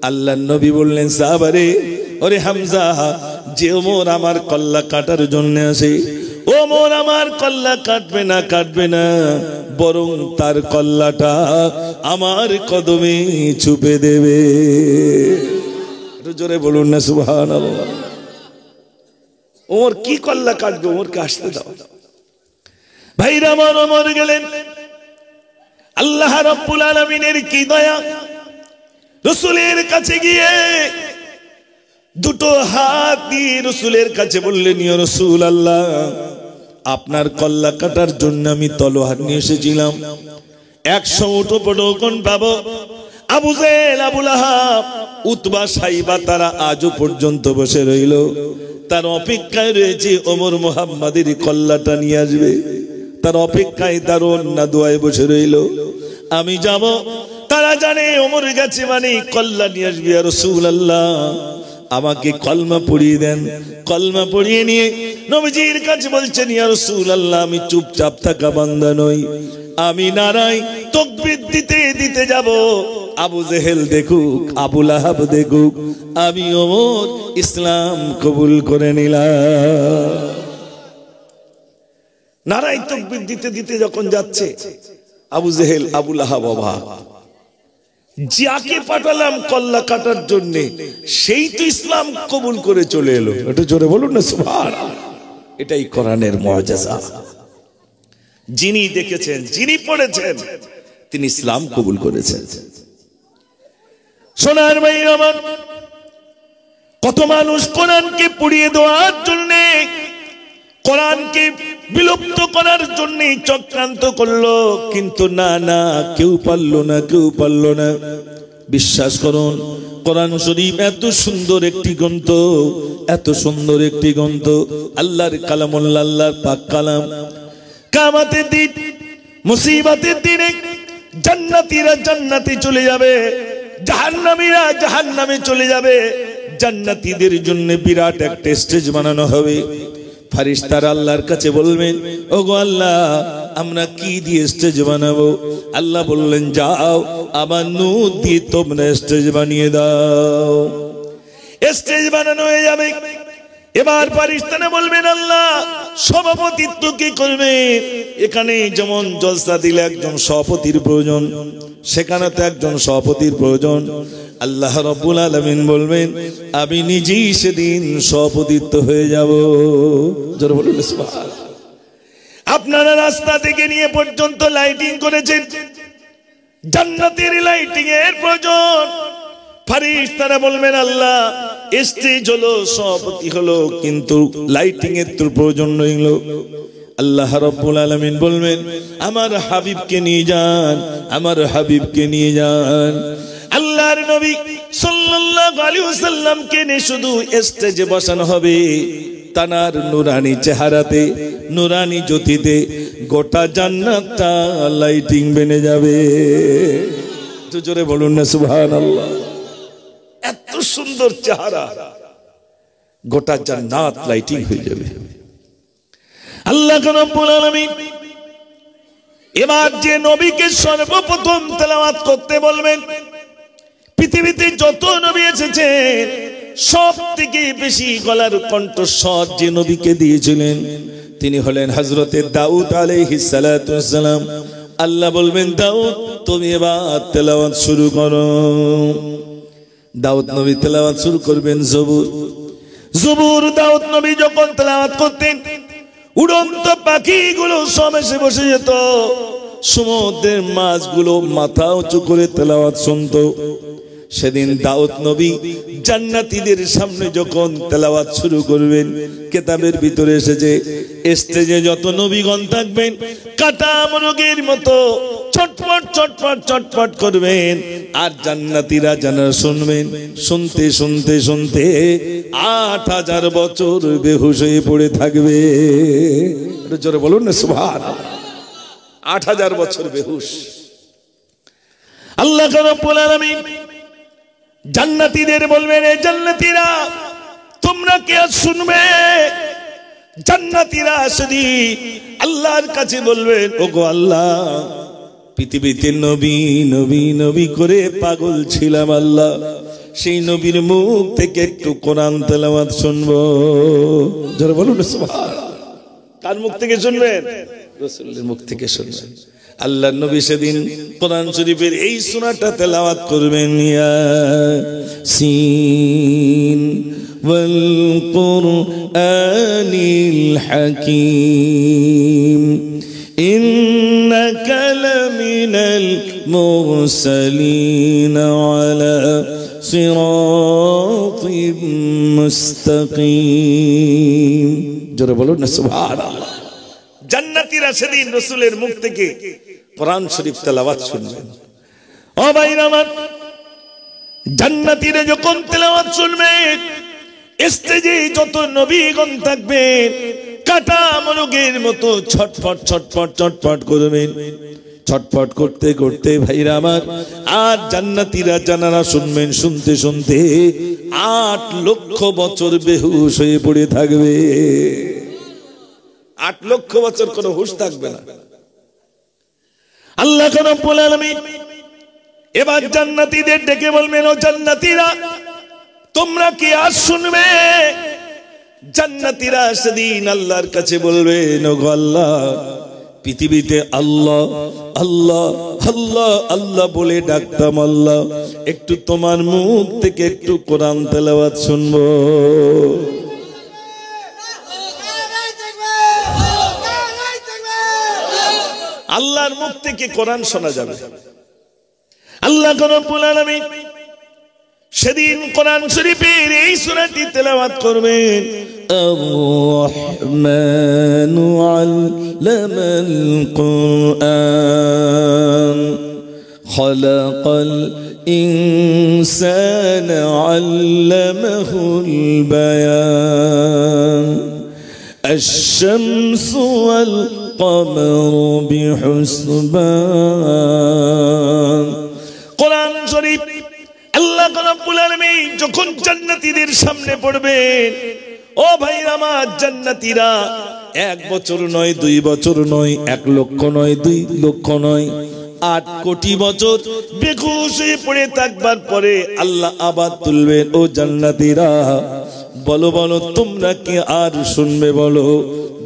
আল্লাহর নবী বললেন সাহাবারে ওরে হামজা যে ওমর আমার কল্লা কাটার জন্য আসে ওমর আমার কল্লা কাটবে না, কাটবে না, বরং তার কল্লাটা আমার কদমে ছুপে দেবে। একটু জোরে বলুন না সুবহানাল্লাহ। ওমর কি কল্লা কাটবে, ওমরকে আসতে দাও। ভাইরা আমার ওমর গেলেন। আল্লাহ রাব্বুল আলামিনের কি দয়া, রাসূলের কাছে গিয়ে দুটো হাত দিয়ে রাসূলের কাছে বললেন ইয়া রাসূলুল্লাহ আপনার কল্লা কাটার জন্য আমি তলোয়ার নিয়ে এসেছিলাম। 100 উট পড়োকন পাবো। আবু জেহেল, আবু লাহাব, উতবা, সাইবা তারা আজও পর্যন্ত বসে রইল, তার অপেক্ষায় রয়েছে ওমর মুহাম্মাদের কল্লাটা নিয়ে আসবে। তার অপেক্ষায় তার অন্যা দোয়ায় বসে রইল। আমি যাব, তারা জানে ওমর গেছে মানে কল্লা নিয়ে আসবে। ইয়া রাসূলুল্লাহ আমাকে কলমা পড়িয়ে দেন। কলমা পড়িয়ে নিয়ে নবীজির কাছে বলছেন ইয়া রাসূলুল্লাহ আমি চুপচাপ থাকা বান্দা নই, আমি নারাই তাকবীর দিতে দিতে যাব। আবু জেহেল দেখুক, আবু লাহাব দেখুক, আমি ওমর ইসলাম কবুল করে নিলাম। নারাই তাকবীর দিতে দিতে যখন যাচ্ছে আবু জেহেল, আবু লাহাব অবাক, যাকে পাঠালাম কল্লা কাটার জন্য সেই তো ইসলাম কবুল করে চলে এলো। একটু জোরে বলুন না সুবহানাল্লাহ। এটাই কোরআনের মুআজিজা। যিনি দেখেছেন, যিনি পড়েছেন তিনি ইসলাম কবুল করেছেন। সোনার ভাই আমার, কত মানুষ কোরআনকে পুড়িয়ে দেওয়ার জন্য, কোরআনকে বিলুপ্ত করার জন্য চক্রান্ত করলো, কিন্তু না না, কেউ পারলো না, কেউ পারলো না। বিশ্বাস করুন, কোরআন শরীফ এত সুন্দর একটি গ্রন্থ, এত সুন্দর একটি গ্রন্থ, আল্লাহর কালামুল্লাহ, আল্লাহর পাক কালাম। কিয়ামতের দিন, মুসিবতের দিনে জান্নাতীরা জান্নাতে চলে যাবে, জাহান্নামীরা জাহান্নামে চলে যাবে। জান্নাতীদের জন্য বিরাট একটা স্টেজ বানানো হবে। ফেরেশতারা আল্লাহর কাছে বলবেন, ওগো আল্লাহ, আমরা কি দিয়ে স্টেজ বানাবো? আল্লাহ বললেন, যাও আমার নূর দিয়ে তোমরা স্টেজ বানিয়ে দাও। স্টেজ বানানো হয়ে যাবে। এবার ফেরেশতারা বলবেন, আল্লাহ সভাপতিত্ব কি করবে? এখানে যেমন জলসা দিলে একজন সভাপতির প্রয়োজন, সেখানে তো একজন সভাপতির প্রয়োজন। আল্লাহ রাব্বুল আলামিন বলবেন, আমি নিজেই সেদিন সভাপতিত্ব হয়ে যাব। জোরে বলুন সুবহানাল্লাহ। আপনারা রাস্তা থেকে নিয়ে পর্যন্ত লাইটিং করেছেন, জান্নাতের লাইটিং এর প্রয়োজন। ফেরেশতারা বলবেন, আল্লাহ স্টেজ হলো, সভাপতি হলো, কিন্তু লাইটিং এর তো প্রয়োজন রইল। আল্লাহ রাব্বুল আলামিন বলবেন, আমার হাবিবকে নিয়ে যান, আমার হাবিবকে নিয়ে যান। আল্লাহর নবী সাল্লাল্লাহু আলাইহি ওয়াসাল্লামকে নিয়ে শুধু স্টেজে বসানো হবে। তানার নুরানি চেহারাতে, নুরানি জ্যোতিতে গোটা জান্নাতটা লাইটিং বেনে যাবে। একটু জোরে বলুন না সুবহানাল্লাহ। এত সুন্দর চেহারা, গোটা জান্নাত লাইটিং হয়ে যাবে। আল্লাহ রাব্বুল আলামিন এবার যে নবীকে সর্বপ্রথম তেলাওয়াত করতে বলবেন, পৃথিবীতে যত নবী এসেছেন সব থেকে বেশি গলার কণ্ঠস্বর যে নবীকে দিয়েছিলেন তিনি হলেন হযরতে দাউদ আলাইহিস সালাতু ওয়াস সালাম। আল্লাহ বলবেন, দাউদ তুমি এবার তেলাওয়াত শুরু করো। দাউদ নবী তেলাওয়াত শুরু করবেন জবুর। জবুর দাউদ নবী যখন তেলাওয়াত করতেন, উড়ন্ত পাখিগুলো সব এসে বসে যেত, সমুদ্রের মাছগুলো মাথা উঁচু করে তেলাওয়াত শুনতো। সেদিন দাউদ নবী জান্নাতীদের সামনে যখন তেলাওয়াত শুরু করবেন, কিতাবের ভিতরে এসেছে স্টেজে যত নবীগণ থাকবেন কাটা মুরগির মতো ছটফট ছটফট ছটফট করবেন, আর জান্নাতীরা যারা শুনবেন, শুনতে শুনতে শুনতে ৮,০০০ বছর বেহুশ হয়ে পড়ে থাকবে। জোরে বলুন না সুবহানাল্লাহ। ৮,০০০ বছর বেহুশ। আল্লাহ রাব্বুল আলামিন জান্নাতীদের বলবেন, এই জান্নাতীরা তোমরা কি আজ শুনবে? জান্নাতীরা সেদিন আল্লাহর কাছে বলবেন, ওগো আল্লাহ, পৃথিবীতে নবী নবী নবী করে পাগল ছিলাম আল্লাহ, সেই নবীর মুখ থেকে একটু কোরআন তেলাওয়াত শুনবো। যারা বলুন সুবহানাল্লাহ। কার মুখ থেকে শুনবেন? রাসূলের মুখ থেকে শুনবেন। আল্লাহর নবী সেদিন কোরআন শরীফের এই সূরাটা তেলাওয়াত করবেন, ইয়াসিন ওয়াল কুরআনিল হাকীম ইন্নাকা লামিনাল মুরসালিন আলা সিরাতিম মুস্তাকিম। জোরে বলুন না সুবহানাল্লাহ। জান্নাতীরা সেদিন রাসূলের মুখ থেকে কোরআন শরীফ তেলাওয়াত শুনবেন। ও ভাইরা আমার, জান্নাতীরা যখন তেলাওয়াত শুনবেন, স্টেজে যত নবীগণ থাকবেন কাটা মুরগির মতো ছটফট ছটফট ছটফট করবেন। ছটফট করতে করতে ভাইরা আমার, আর জান্নাতীরা জানারা শুনবেন, শুনতে শুনতে ৮ লক্ষ বছর বেহুশ হয়ে পড়ে থাকবে। ৮ লক্ষ বছর কোনো হুঁশ থাকবে না। আল্লাহ রাব্বুল আলামিন এবার জান্নাতীদের ডেকে বলবেন, ও জান্নাতীরা তোমরা কি আজ শুনবে? জান্নাতীরা সেদিন আল্লাহর কাছে বলবেন, ওগো আল্লাহ, পৃথিবীতে আল্লাহ আল্লাহ আল্লাহ আল্লাহ বলে ডাকতাম আল্লাহ, একটু তোমার মুখ থেকে একটু কোরআন তেলাওয়াত শুনবো। আল্লাহর মুখ থেকে কোরআন শোনা যাবে। আল্লাহ রাব্বুল আলামিন সেদিন কোরআন শরীফের এই সূরাটি তেলাওয়াত করবেন। আর-রহমানু আল্লামাল কুরআন খালাকাল ইনসানা আল্লামাহুল বায়ান আশ-শামসু ওয়াল কমারু বিহুসবান। কোরআন শরীফ আল্লাহ রাব্বুল আলামিন যখন জান্নাতীদের সামনে পড়বেন, ও ভাইরা আমার, জান্নাতীরা 1 বছর নয়, 2 বছর নয়, 1 লক্ষ নয়, 2 লক্ষ নয়, 8 কোটি বছর বেহুশ হয়ে পড়ে থাকবার পরে আল্লাহ আবার তুলবেন। ও জান্নাতীরা, বলো বলো তোমরা কি আর শুনবে? বলো।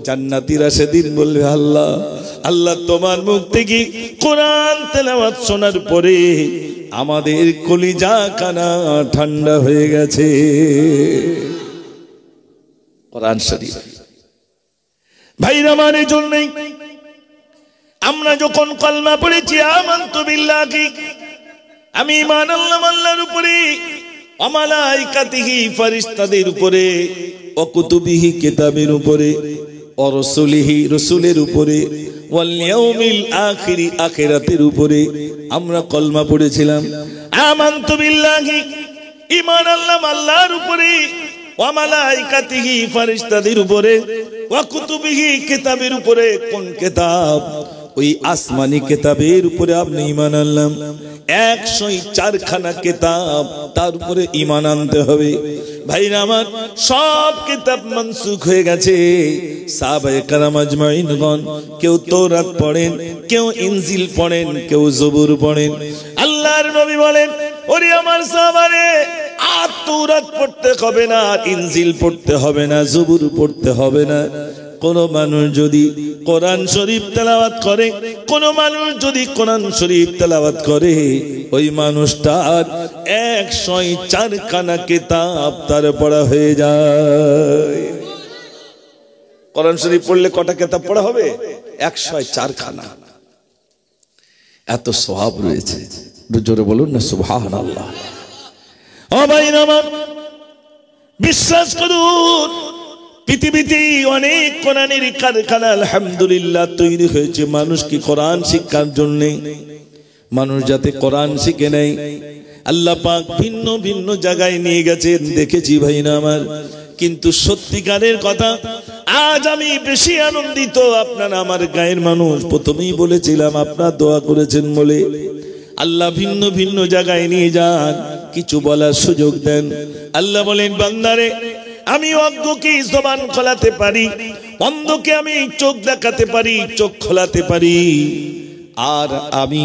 জান্নাতীরা সেদিন বলবে, আল্লাহ আল্লাহ তোমার মুখ থেকে কোরআন তেলাওয়াত শোনার পরে আমাদের কলিজা কানা ঠান্ডা হয়ে গেছে। কোরআন শরীফ ভাইরা আমার, এই জন্যই আমরা যখন কলমা পড়েছি আমানতু বিল্লাহি, আমি ঈমান আনলাম আল্লাহর উপরে, ওয়া মালাইকাতিহি ফেরেশতাদের উপরে, ওয়া কুতুবিহি কিতাবের উপরে, ওয়া রাসূলিহি রাসূলের উপরে, ওয়াল ইয়াউমিল আখিরি আখিরাতের উপরে আমরা কলমা পড়েছিলাম। আমানতু বিল্লাহি, ঈমান আনলাম আল্লাহর উপরে, ওয়া মালাইকাতিহি ফেরেশতাদের উপরে, ওয়া কুতুবিহি কিতাবের উপরে। কোন কিতাব? ওই আসমানি কিতাবের উপরে আপনি ঈমান আনলাম। 104 খানা কিতাব, তার উপরে ঈমান আনতে হবে। ভাইরা আমার, সব কিতাব মানসুখ হয়ে গেছে। সাহাবায়ে কেরাম আজমাইনগণ কেউ তৌরাত পড়েন, কেউ ইনজিল পড়েন, কেউ জবুর পড়েন। আল্লাহর নবী বলেন, ওরে আমার সাহাবারে, আর তৌরাত পড়তে হবে না, ইনজিল পড়তে হবে না, জবুর পড়তে হবে না। কোন মানুষ যদি কোরআন শরীফ তেলাওয়াত করে, কোন মানুষ যদি কোরআন শরীফ তেলাওয়াত করে, ওই মানুষটার 104 খানা কিতাব তার পড়া হয়ে যায়। কোরআন শরীফ পড়লে কটা কিতাব পড়া হবে? 104 খানা। এত সওয়াব রয়েছে। জোরে বলুন না সুবহানাল্লাহ। ও ভাইরা আমার, বিশ্বাস করুন, পৃথিবীতে অনেক কোরআনের কারখানা আলহামদুলিল্লাহ তৈরি হয়েছে মানুষকে কোরআন শিক্ষার জন্য। মানুষ যাতে কোরআন শিখে নেয়, আল্লাহ পাক ভিন্ন ভিন্ন জায়গায় নিয়ে গেছেন, দেখেছি ভাইরা আমার। কিন্তু সত্যিকারের কথা, আজ আমি বেশি আনন্দিত, আপনারা আমার গায়ের মানুষ। প্রথমেই বলেছিলাম আপনারা দোয়া করেছেন বলে আল্লাহ ভিন্ন ভিন্ন জায়গায় নিয়ে যান, কিছু বলার সুযোগ দেন। আল্লাহ বলেন, বান্দারে, আমি অজ্ঞকে জবান খোলাতে পারি, অন্ধকে আমি চোখ দেখাতে পারি, চোখ খোলাতে পারি, আর আমি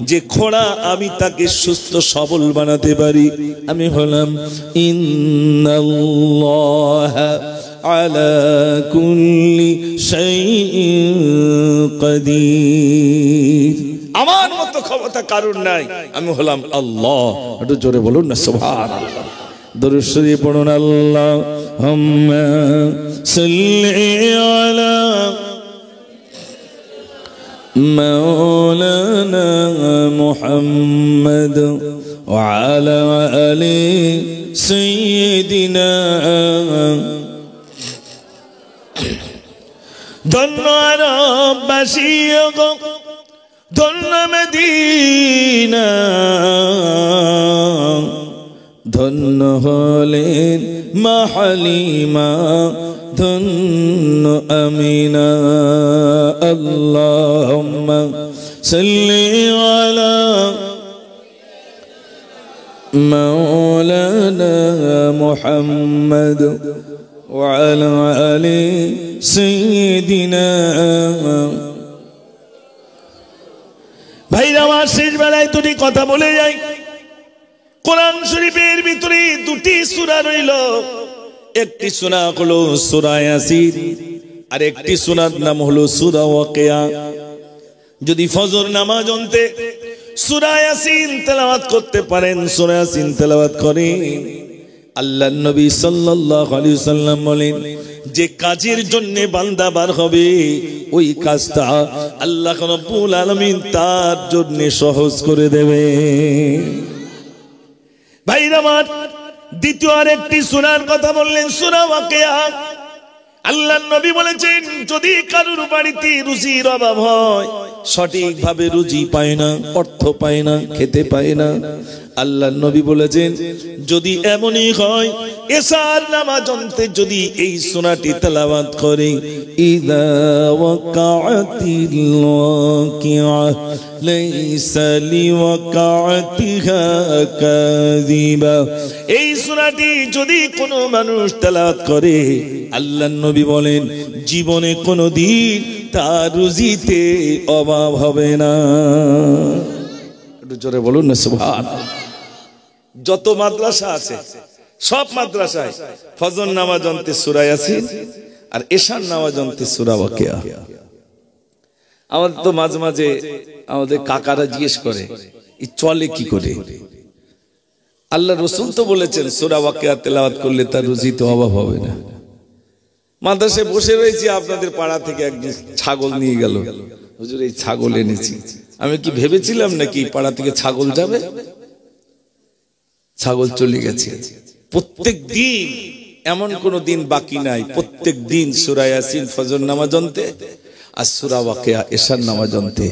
যে খোড়া আমি তাকে সুস্থ সবল বানাতে পারি। আমি হলাম ইন্নাল্লাহা আলা কুল্লি শাইইন কাদির। আমার মতো ক্ষমতা কারণ নাই, আমি হলাম আল্লাহ। একটু জোরে বলুন না সুবহানাল্লাহ। দরুদ শরীফ পড়ুন। আল্লাহুম্মা সাল্লি আলা মাওলানা মুহাম্মদ ওয়া আলা আলি সাইয়্যিদিনা। ধন্য আরববাসী গো, ধন্য মদিনা, ধন্য হলেন মা হালিমা, ধন্য আমিনা। আল্লাহুম্মা সাল্লি আলা মাওলানা মুহাম্মদ ওয়া আলা আলি সাইয়্যিদিনা। ভাইরা আমার, শেষ বেলায় দুটি কথা বলে যাই। কোরআন শরীফের ভিতরে দুটি সূরা রইল। একটি সূরা হলো সূরা ইয়াসিন, আর একটি সূরার নাম হলো সূরা ওয়াকিয়া। যদি ফজর নামাজ অন্তে সূরা ইয়াসিন তেলাওয়াত করতে পারেন, সূরা ইয়াসিন তেলাওয়াত করেন। আল্লাহর নবী সাল্লাল্লাহু আলাইহি ওয়াসাল্লাম বলেন, যে কাজের জন্য বান্দা বার হবে, ওই কাজটা আল্লাহ রাব্বুল আলামিন তার জন্য সহজ করে দেবে। ভাইরা আমার, দ্বিতীয় আরেকটি সূরার কথা বললেন, সূরা ওয়াকিয়া। আল্লাহর নবী বলেছেন, যদি কারোর বাড়িতে রুজির অভাব হয়, সঠিকভাবে রুজি পায় না, অর্থ পায় না, খেতে পায় না, আল্লাহর নবী বলেছেন যদি এমনই হয়, এশার নামাজ অন্তে যদি এই সূরাটি তেলাওয়াত করে, ইযা ওয়াকাআতিল ওয়াকিআ লাইসা লিওয়াকাআতিহা কাযিবা, এই সূরাটি যদি কোনো মানুষ তেলাওয়াত করে, আল্লাহর নবী বলেন জীবনে কোনোদিন তার রুজিতে অভাব হবে না। একটু জোরে বলুন না সুবহানাল্লাহ। যত মাদ্রাসা আছে সব মাদ্রাসায় ফজর নামাজ অন্তে সূরা ইয়াসিন আর এশার নামাজ অন্তে সূরা ওয়াকিয়া। আমাদের তো মাঝে মাঝে আমাদের কাকারা জিজ্ঞেস করে এই চলে কি করে। আল্লাহ রাসূল তো বলেছেন সূরা ওয়াকিয়া তেলাওয়াত করলে তার রুজিতে অভাব হবে না। মাদ্রাসায় বসে রয়েছি, আপনাদের পাড়া থেকে একজন ছাগল নিয়ে গেল, হুজুর এই ছাগল এনেছি। আমি কি ভেবেছিলাম নাকি পাড়া থেকে ছাগল যাবে? ছাগল চলে গেছে। প্রত্যেক দিন এমন কোন দিন বাকি নাই, প্রত্যেক দিন সূরা ইয়াসিন ফজর নামাজ অন্তে আর সূরা ওয়াকিয়া এশার নামাজ অন্তে।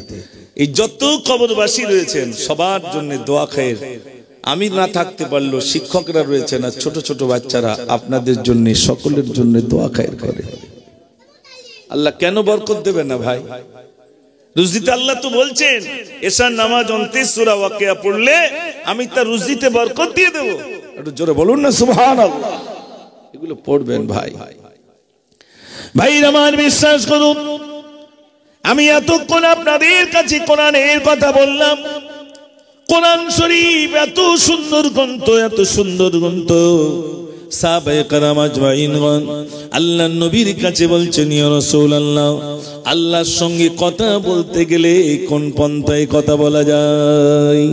এই যত কবরবাসী রয়েছেন সবার জন্য দোয়া খায়ের। আমি না থাকতে পারলেও শিক্ষকরা রয়েছেন আর ছোট ছোট বাচ্চারা আপনাদের জন্য, সকলের জন্য দোয়া খায়ের করে। আল্লাহ কেন বরকত দেবে না ভাই? রুজিতে আল্লাহ তো বলছেন এশার নামাজ অন্তে সূরা ওয়াকিয়া পড়লে আমি তার রুজিতে বরকত দিয়ে দেব। একটু জোরে বলুন না সুবহানাল্লাহ। এগুলো পড়বেন ভাই। ভাই আমার বিশ্বাস করুন, আমি এতক্ষণ আপনাদের কাছে কোরআনের কথা বললাম। কোরআন শরীফ এত সুন্দর গ্রন্থ, এত সুন্দর গ্রন্থ। সাহাবায়ে কেরাম আজমাইনগণ আল্লাহর নবীর কাছে বলছেন, ইয়া রাসূলুল্লাহ, আল্লাহর সঙ্গে কথা বলতে গেলে কোন পন্থায় কথা বলা যায়?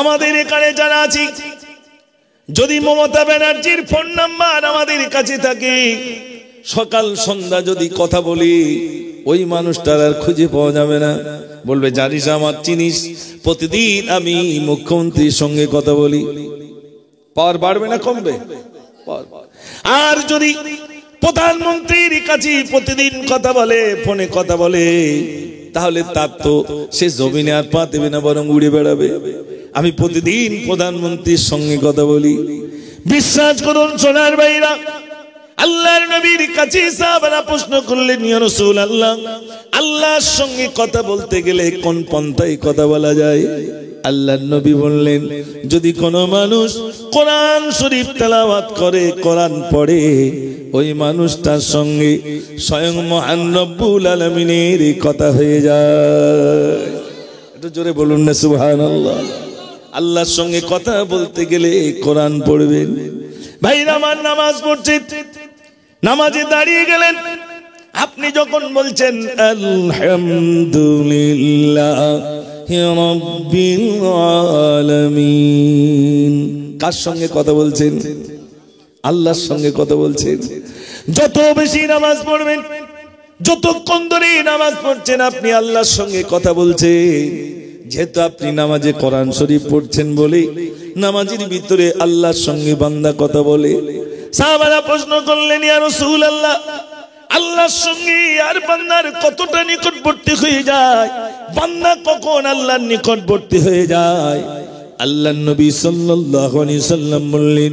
আমাদের এখানে যারা আছি, যদি মমতা ব্যানার্জির ফোন নাম্বার আমাদের কাছে থাকে, সকাল সন্ধ্যা যদি কথা বলি, ওই মানুষটার আর খুঁজে পাওয়া যাবে না। বলবে জানিস আমার চিনিস, প্রতিদিন আমি মুখ্যমন্ত্রীর সঙ্গে কথা বলি। পাওয়ার বাড়বে না কমবে? আর যদি প্রধানমন্ত্রীর কাছে প্রতিদিন কথা বলে, ফোনে কথা বলে, তাহলে তার তো সে জমিনে আর পা দেবে না, বরং উড়ে বেড়াবে। আমি প্রতিদিন প্রধানমন্ত্রীর সঙ্গে কথা বলি। বিশ্বাস করুন সোনার ভাইরা, আল্লাহর নবীর কাছে সাহাবারা প্রশ্ন করলেন, ইয়া রাসূলুল্লাহ, আল্লাহর সঙ্গে কথা বলতে গেলে কোন পন্থায় কথা বলা যায়? আল্লাহর নবী বললেন, যদি কোনো মানুষ কোরআন শরীফ তেলাওয়াত করে, কোরআন পড়ে, ওই মানুষটার সঙ্গে স্বয়ং মহান রব্বুল আলামিনের কথা হয়ে যায়। একটু জোরে বলুন না সুবহানাল্লাহ। আল্লাহর সঙ্গে কথা বলতে গেলে কোরআন পড়বেন। ভাইরা আমার, নামাজ পড়ছেন, নামাজে দাঁড়িয়ে গেলেন, আপনি যখন বলছেন আলহামদুলিল্লাহি রাব্বিল আলামিন, কার সঙ্গে কথা বলছেন? আল্লাহর সঙ্গে কথা বলছেন। যত বেশি নামাজ পড়বেন, যতক্ষণ ধরে নামাজ পড়ছেন আপনি আল্লাহর সঙ্গে কথা বলছেন। যেহেতু আপনি নামাজে কোরআন শরীফ পড়ছেন বলে নামাজের ভিতরে আল্লাহর সঙ্গে বান্দা কথা বলে। সাহাবারা প্রশ্ন করলেন, ইয়া রাসূলুল্লাহ, আল্লাহর সঙ্গে আর বান্দার কতটা নিকটবর্তী হয়ে যায়? বান্দা কখন আল্লাহর নিকটবর্তী হয়ে যায়? আল্লাহর নবী সাল্লাল্লাহু আলাইহি সাল্লাম বললেন,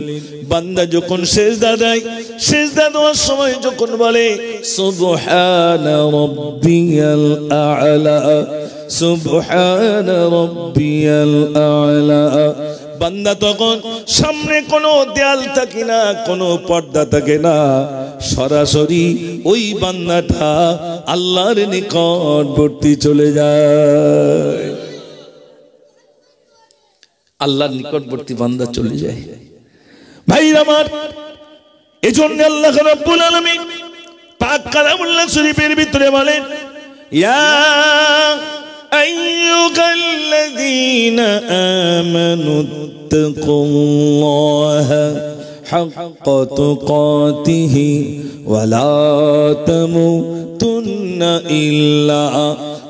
বান্দা যখন সিজদা দেয়, সিজদা দেওয়ার সময় যখন বলে সুবহানা রাব্বিয়াল আ'লা, সুবহানা রাব্বিয়াল আ'লা, বান্দা তখন সামনে কোনো দেয়াল থাকে না, কোনো পর্দা থাকে না, সরাসরি ওই বান্দাটা আল্লাহর নিকটবর্তী চলে যায়। আল্লাহর নিকটবর্তী বান্দা চলে যায়। ভাই আমার, এজন্য আল্লাহ রাব্বুল আলামিন পাক কালামুল্লাহ শরীফের ভিতরে বলেন, ইয়া আইয়ুহাল্লাযীনা আমানু তাকুল্লাহা হাক্কা তুকাতিহি ওয়া লা তামুতুন্না ইল্লা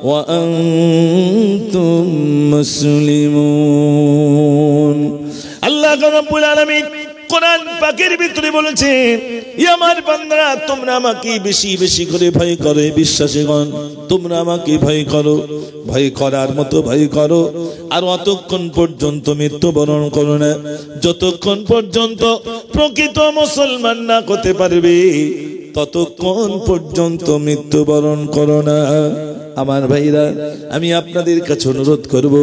وأنتم مسلمون আল্লাহ রাব্বুল আলামিন কোরআন পাকের ভিতরে বলেছেন, ইয়া আমার বান্দারা তোমরা আমাকে বেশি বেশি করে ভয় করো, বিশ্বাসীগণ তোমরা আমাকে ভয় করো, ভয় করার মতো ভয় করো, আর অতক্ষণ পর্যন্ত মৃত্যুবরণ করো না, যতক্ষণ পর্যন্ত প্রকৃত মুসলমান না হতে পারবে ততক্ষণ পর্যন্ত মৃত্যুবরণ করো না। আমার ভাইরা, আমি আপনাদের কাছে অনুরোধ করব,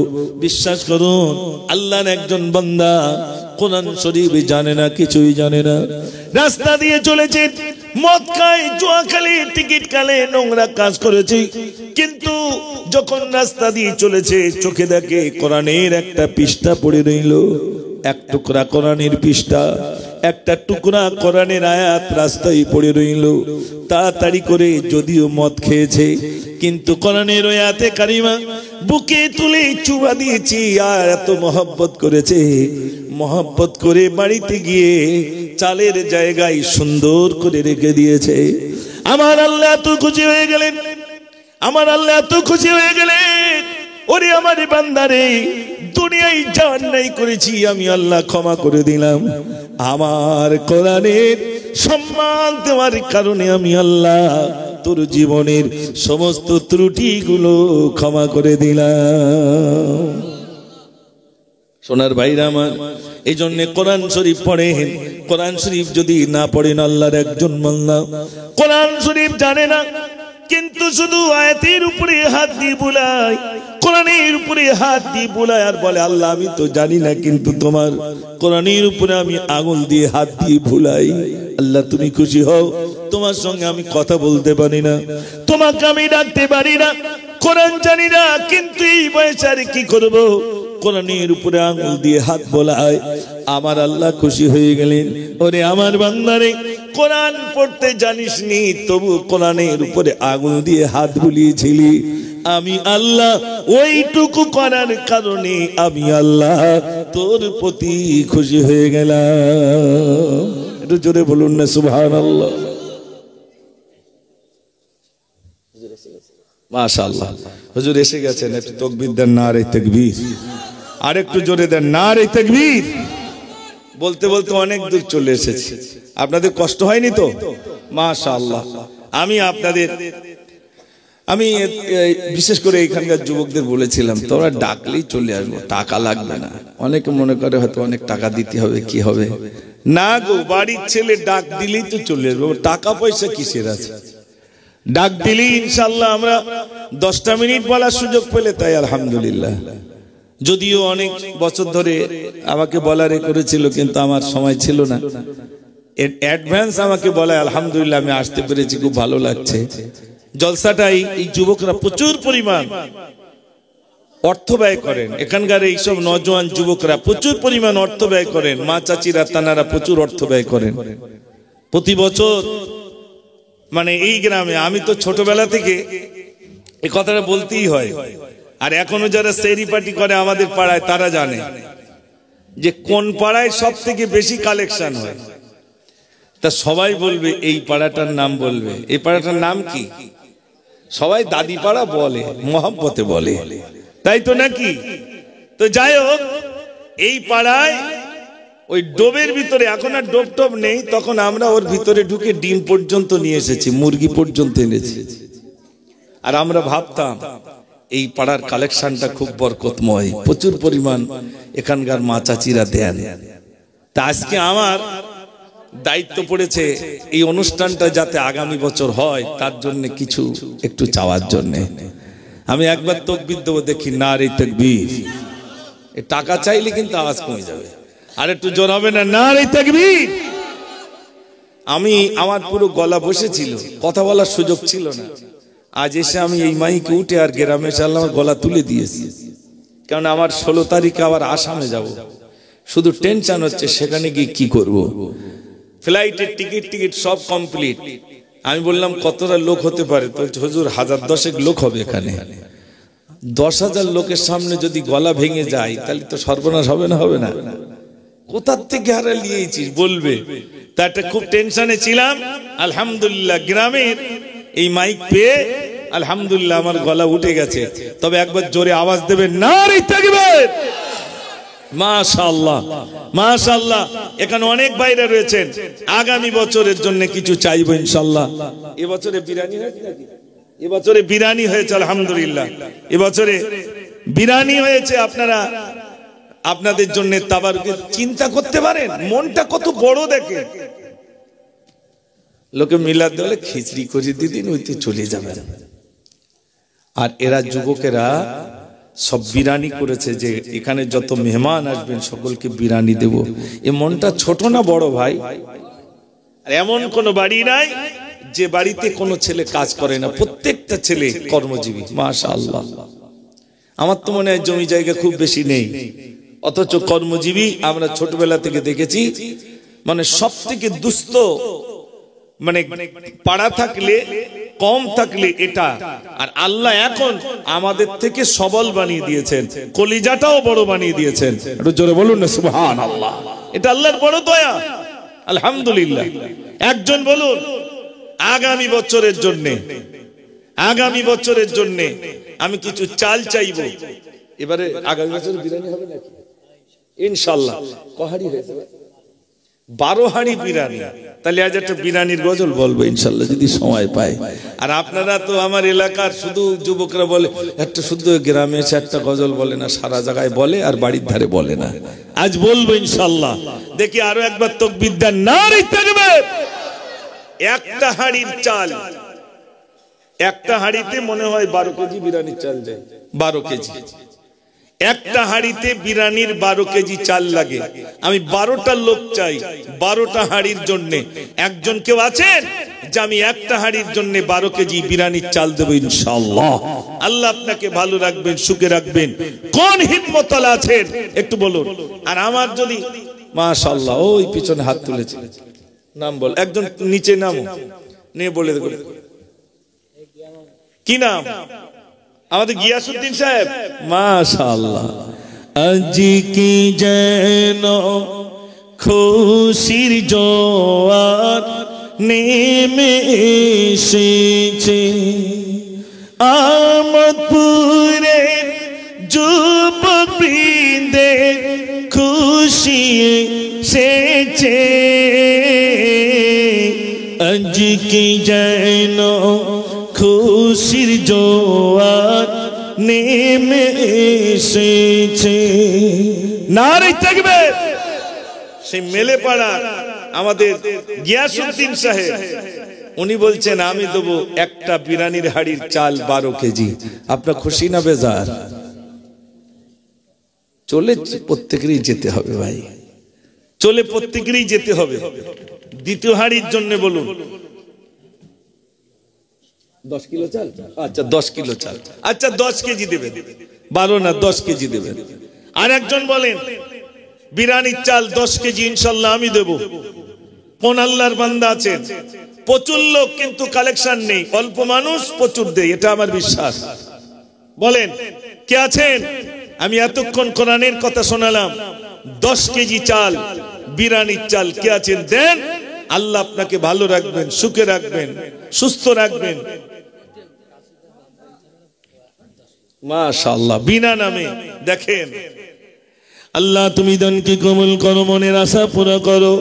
বিশ্বাস করুন আল্লাহর একজন বান্দা কোরআন শরীফ জানে না, কিছুই জানে না, রাস্তা দিয়ে চলেছে, মদ খায়, জুয়া খেলে, টিকিট কালে, নোংরা কাজ করেছে, কিন্তু যখন রাস্তা দিয়ে চলেছে চোখে দেখে কোরআনের একটা পৃষ্ঠা পড়ে রইল, এক টুকরা কোরআনের পৃষ্ঠা, একটা টুকরা কোরআনের আয়াত রাস্তায় পড়ে রইল, তাড়াতাড়ি করে যদিও মদ খেয়েছে কিন্তু কোরআনের আয়াতে কারিমা বুকে তুলে চুবা দিয়েছি, আর এত মহব্বত করেছে, মহব্বত করে বাড়িতে গিয়ে চালের জায়গায় সুন্দর করে রেখে দিয়েছে। আমার আল্লাহ এত খুশি হয়ে গেলেন, আমার আল্লাহ এত খুশি হয়ে গেলেন, ওরে আমার বান্দারে দুনিয়ায় যা অন্যায় করেছি আমি আল্লাহ ক্ষমা করে দিলাম, আমার কোরআনের সম্মান দেওয়ার কারণে আমি আল্লাহ তোর জীবনের সমস্ত ত্রুটিগুলো ক্ষমা করে দিলাম। সোনার ভাইরা আমার, এই জন্য কোরআন শরীফ পড়েন। কোরআন শরীফ যদি না পড়েন, আল্লাহর একজন বান্দা কোরআন শরীফ জানে না কিন্তু শুধু আয়াতের উপরে হাত দিয়ে বুলায়, কোরআনের উপরে হাত দিয়ে বুলায় আর বলে, আল্লাহ আমি তো জানি না কিন্তু তোমার কোরআনের উপরে আমি আঙুল দিয়ে হাত দিয়ে ভুলাই, আল্লাহ তুমি খুশি হও, তোমার সঙ্গে আমি কথা বলতে পারি না, তোমাকে আমি ডাকতে পারি না, কোরআন জানি না কিন্তু এই বয়সে আর কি করব, কোরআনের উপরে আঙুল দিয়ে হাত বোলায়, আমার আল্লাহ খুশি হয়ে গেলেন। ওরে আমার বান্দারে, কোরআন পড়তে জানিস নি তবু কোরআনের উপরে আঙুল দিয়ে হাত বুলিয়েছিলি, আমি আল্লাহ ওইটুকু করার কারণে আমি আল্লাহ তোর প্রতি খুশি হয়ে গেলাম। একটু জোরে বলুন না সুবহানাল্লাহ। মাশাআল্লাহ, হুজুর এসে গেছেন, একটু তাকবীর দেন, নারে তাকবীর, আর একটু জোরে দেন, নারে তাকবীর। বলতে বলতে অনেক দূর চলে এসেছি, আপনাদের কষ্ট হয়নি তো? মাশাআল্লাহ। আমি বিশেষ করে এখানকার যুবকদের বলেছিলাম, তোমরা ডাকলেই চলে আসবো, টাকা লাগবে না। অনেকে মনে করে হয়তো অনেক টাকা দিতে হবে, কি হবে না গো, বাড়ির ছেলে ডাক দিলেই তো চলে আসবো, টাকা পয়সা কিসের আছে, ডাক দিলেই ইনশাল্লাহ। আমরা 10টা মিনিট বলার সুযোগ পেলে তাই আলহামদুলিল্লাহ। যদিও অনেক বছর ধরে আমাকে বলার করেছিল কিন্তু আমার সময় ছিল না, অ্যাডভান্স আমাকে বলায় আলহামদুলিল্লাহ আমি আসতে পেরেছি, খুব ভালো লাগছে। জলসাটাই এই যুবকরা প্রচুর পরিমাণ অর্থ ব্যয় করেন, এখানকার এইসব নওজোয়ান যুবকরা প্রচুর পরিমাণ অর্থ ব্যয় করেন, মা চাচিরা তানারা প্রচুর অর্থ ব্যয় করেন প্রতি বছর। মানে এই গ্রামে আমি তো ছোটবেলা থেকে এই কথাটা বলতেই হয়, আর এখনো যারা সেরি পার্টি করে আমাদের পাড়ায় তারা জানে যে কোন পাড়ায় সব থেকে বেশি কালেকশন হয়। তা সবাই বলবে এই পাড়াটার নাম বলবে, এই পাড়াটার নাম কি? সবাই দাদি পাড়া বলে, মহব্বতে বলে, তাই তো নাকি? তো যাই হোক, এই পাড়ায় ওই ডোবের ভিতরে, এখন আর ডোব টোব নেই, তখন আমরা ওর ভিতরে ঢুকে ডিম পর্যন্ত নিয়ে এসেছি, মুরগি পর্যন্ত এনেছি। আর আমরা ভাবতাম এই পাড়ার কালেকশনটা খুব বরকতময়, প্রচুর পরিমাণ এখানকার মা চাচিরা দেন। তা আজকে আমার দায়িত্ব পড়েছে এই অনুষ্ঠানটা যাতে আগামী বছর হয় তার জন্য কিছু একটু চাওয়ার জন্য। আমি একবার তাকবীর দেবো, দেখি নারে তাকবীর। এই টাকা চাইলে কিন্তু আওয়াজ কমে যাবে, আর একটু জোর হবে না, নারে তাকবীর। আমার পুরো গলা বসেছিল, কথা বলার সুযোগ ছিল না। আজ এসে আমি এই মাইকে উঠে আর গ্রামে চাললাম, গলা তুলে দিয়েছি, কারণ আমার 16 তারিখে আবার আসামে যাব। শুধু টেনশন হচ্ছে সেখানে গিয়ে কি করব। ফ্লাইটের টিকিট সব কমপ্লিট। আমি বললাম কতটা লোক হতে পারে? তো হুজুর 1000-10 লোক হবে এখানে। 10,000 লোকের সামনে যদি গলা ভেঙে যায় তাহলে তো সর্বনাশ হবে না? হবে না? কোথার থেকে হারা নিয়েছিস বলবে। তা একটা খুব টেনশনে ছিলাম। আলহামদুলিল্লাহ গ্রামের এই মাইক পেয়ে আলহামদুলিল্লাহ আমার গলা উঠে গেছে, তবে একবার জোরে আওয়াজ দেবেন নারে তাকবীর। মাশাআল্লাহ মাশাআল্লাহ। এখানে অনেক ভাইরা রয়েছেন, আগামী বছরের জন্য কিছু চাইবো ইনশাআল্লাহ। এবছরে বিরিয়ানি হয়েছে নাকি? এবছরে বিরিয়ানি হয়েছে আলহামদুলিল্লাহ, এবছরে বিরিয়ানি হয়েছে। আপনারা আপনাদের জন্য তাবারুকে চিন্তা করতে পারেন, মনটা কত বড় দেখে। লোকে মিলাদ দলে খিচড়ি করে দিদিন ওইতে চলে যাবেন, আর এরা যুবকেরা সব বিরিয়ানি করেছে যে এখানে যত মেহমান আসবেন সকলকে বিরিয়ানি দেব। এ মনটা ছোট না বড় ভাই? আর এমন কোন বাড়ি নাই যে বাড়িতে কোনো ছেলে কাজ করে না, প্রত্যেকটা ছেলে কর্মজীবী। মাশাআল্লাহ। আমার তো মনে হয় জমি জায়গা খুব বেশি নেই, অথচ কর্মজীবী আমরা ছোটবেলা থেকে দেখেছি। মানে সব থেকে দুস্থ মানে পাড়া থাকলে কম থাকলে এটা, আর আল্লাহ এখন আমাদের থেকে সবল বানিয়ে দিয়েছেন, কলিজাটাও বড় বানিয়ে দিয়েছেন। একটু জোরে বলুন না সুবহানাল্লাহ। এটা আল্লাহর বড় দয়া, আলহামদুলিল্লাহ। একজন বলুন আগামী বছরের জন্য, আগামী বছরের জন্য আমি কিছু চাল চাইবো। এবারে আগামী বছর বিরিয়ানি হবে নাকি? ইনশাআল্লাহ। কহাড়ি হয়েছে 12 হাঁড়ি বিরিয়ানি। তাহলে আজ একটা বিরিয়ানির গজল বলবো ইনশাআল্লাহ যদি সময় পায়। আর আপনারা তো আমার এলাকার শুধু যুবকরা বলে, একটা শুধু গ্রামে এসে একটা গজল বলে না, সারা জায়গায় বলে আর বাড়ির ধারে বলে না। আজ বলবো ইনশাআল্লাহ। দেখি আরো একবার তাকবীর দেন, নারে তাকবীর। একটা হাঁড়ির চাল, একটা হাঁড়িতে মনে হয় 12 কেজি বিরিয়ানির চাল যায়। 12 কেজি একটা হাঁড়িতে বিরিয়ানির 12 কেজি চাল লাগে। আমি 12টা লোক চাই 12টা হাঁড়ির জন্য। একজন কেউ আছেন যে আমি একটা হাঁড়ির জন্য 12 কেজি বিরিয়ানির চাল দেব ইনশাআল্লাহ? আল্লাহ আপনাকে ভালো রাখবেন, সুখে রাখবেন। কোন হিম্মতওয়ালা আছেন একটু বলুন। আর আমার যদি মাশাআল্লাহ, ওই পিছনে হাত তুলেছে, নাম বল, একজন নিচে নামো, নিয়ে বলে দেব কি নাম? আমাদের গিয়াসউদ্দিন সাহেব। মাশাআল্লাহ। আজ কি যেন খুশির জোয়ার নেমে এসেছে, আমদপুরে যুবক বৃন্দে খুশি এসেছে। আজ কি যেন খুশির জোয়ার নেমে এসেছে। নারে তাকবীর। সেই মেলে পাড়া আমাদের গিয়াসউদ্দিন সাহেব, উনি বলছেন আমি দেবো একটা বিরিয়ানির হাড়ির চাল 12 কেজি। আপনার খুশি না বেজার? চলে প্রত্যেকেরই যেতে হবে ভাই, চলে প্রত্যেকেরই যেতে হবে। দ্বিতীয় হাড়ির জন্য বলুন 10 কিলো চাল। আচ্ছা 10 কিলো চাল, আচ্ছা 10 কেজি দেবেন, 12 না 10 কেজি দেবেন। আর একজন বলেন বিরিয়ানির চাল 10 কেজি ইনশাআল্লাহ আমি দেব। কোন আল্লাহর বান্দা আছেন? প্রচুর লোক কিন্তু কালেকশন নেই, অল্প মানুষ প্রচুর দেয়, এটা আমার বিশ্বাস। বলেন কে আছেন? আমি এতক্ষণ কোরআনের কথা শোনালাম, 10 কেজি চাল বিরিয়ানির চাল কে আছেন? দেন। আল্লাহ আপনাকে ভালো রাখবেন, সুখে রাখবেন, সুস্থ রাখবেন। মাশাআল্লাহ। বিনা নামে দেখেন, আল্লাহ তুমি দানকে কবুল করো, মনের আশা পুরো করো।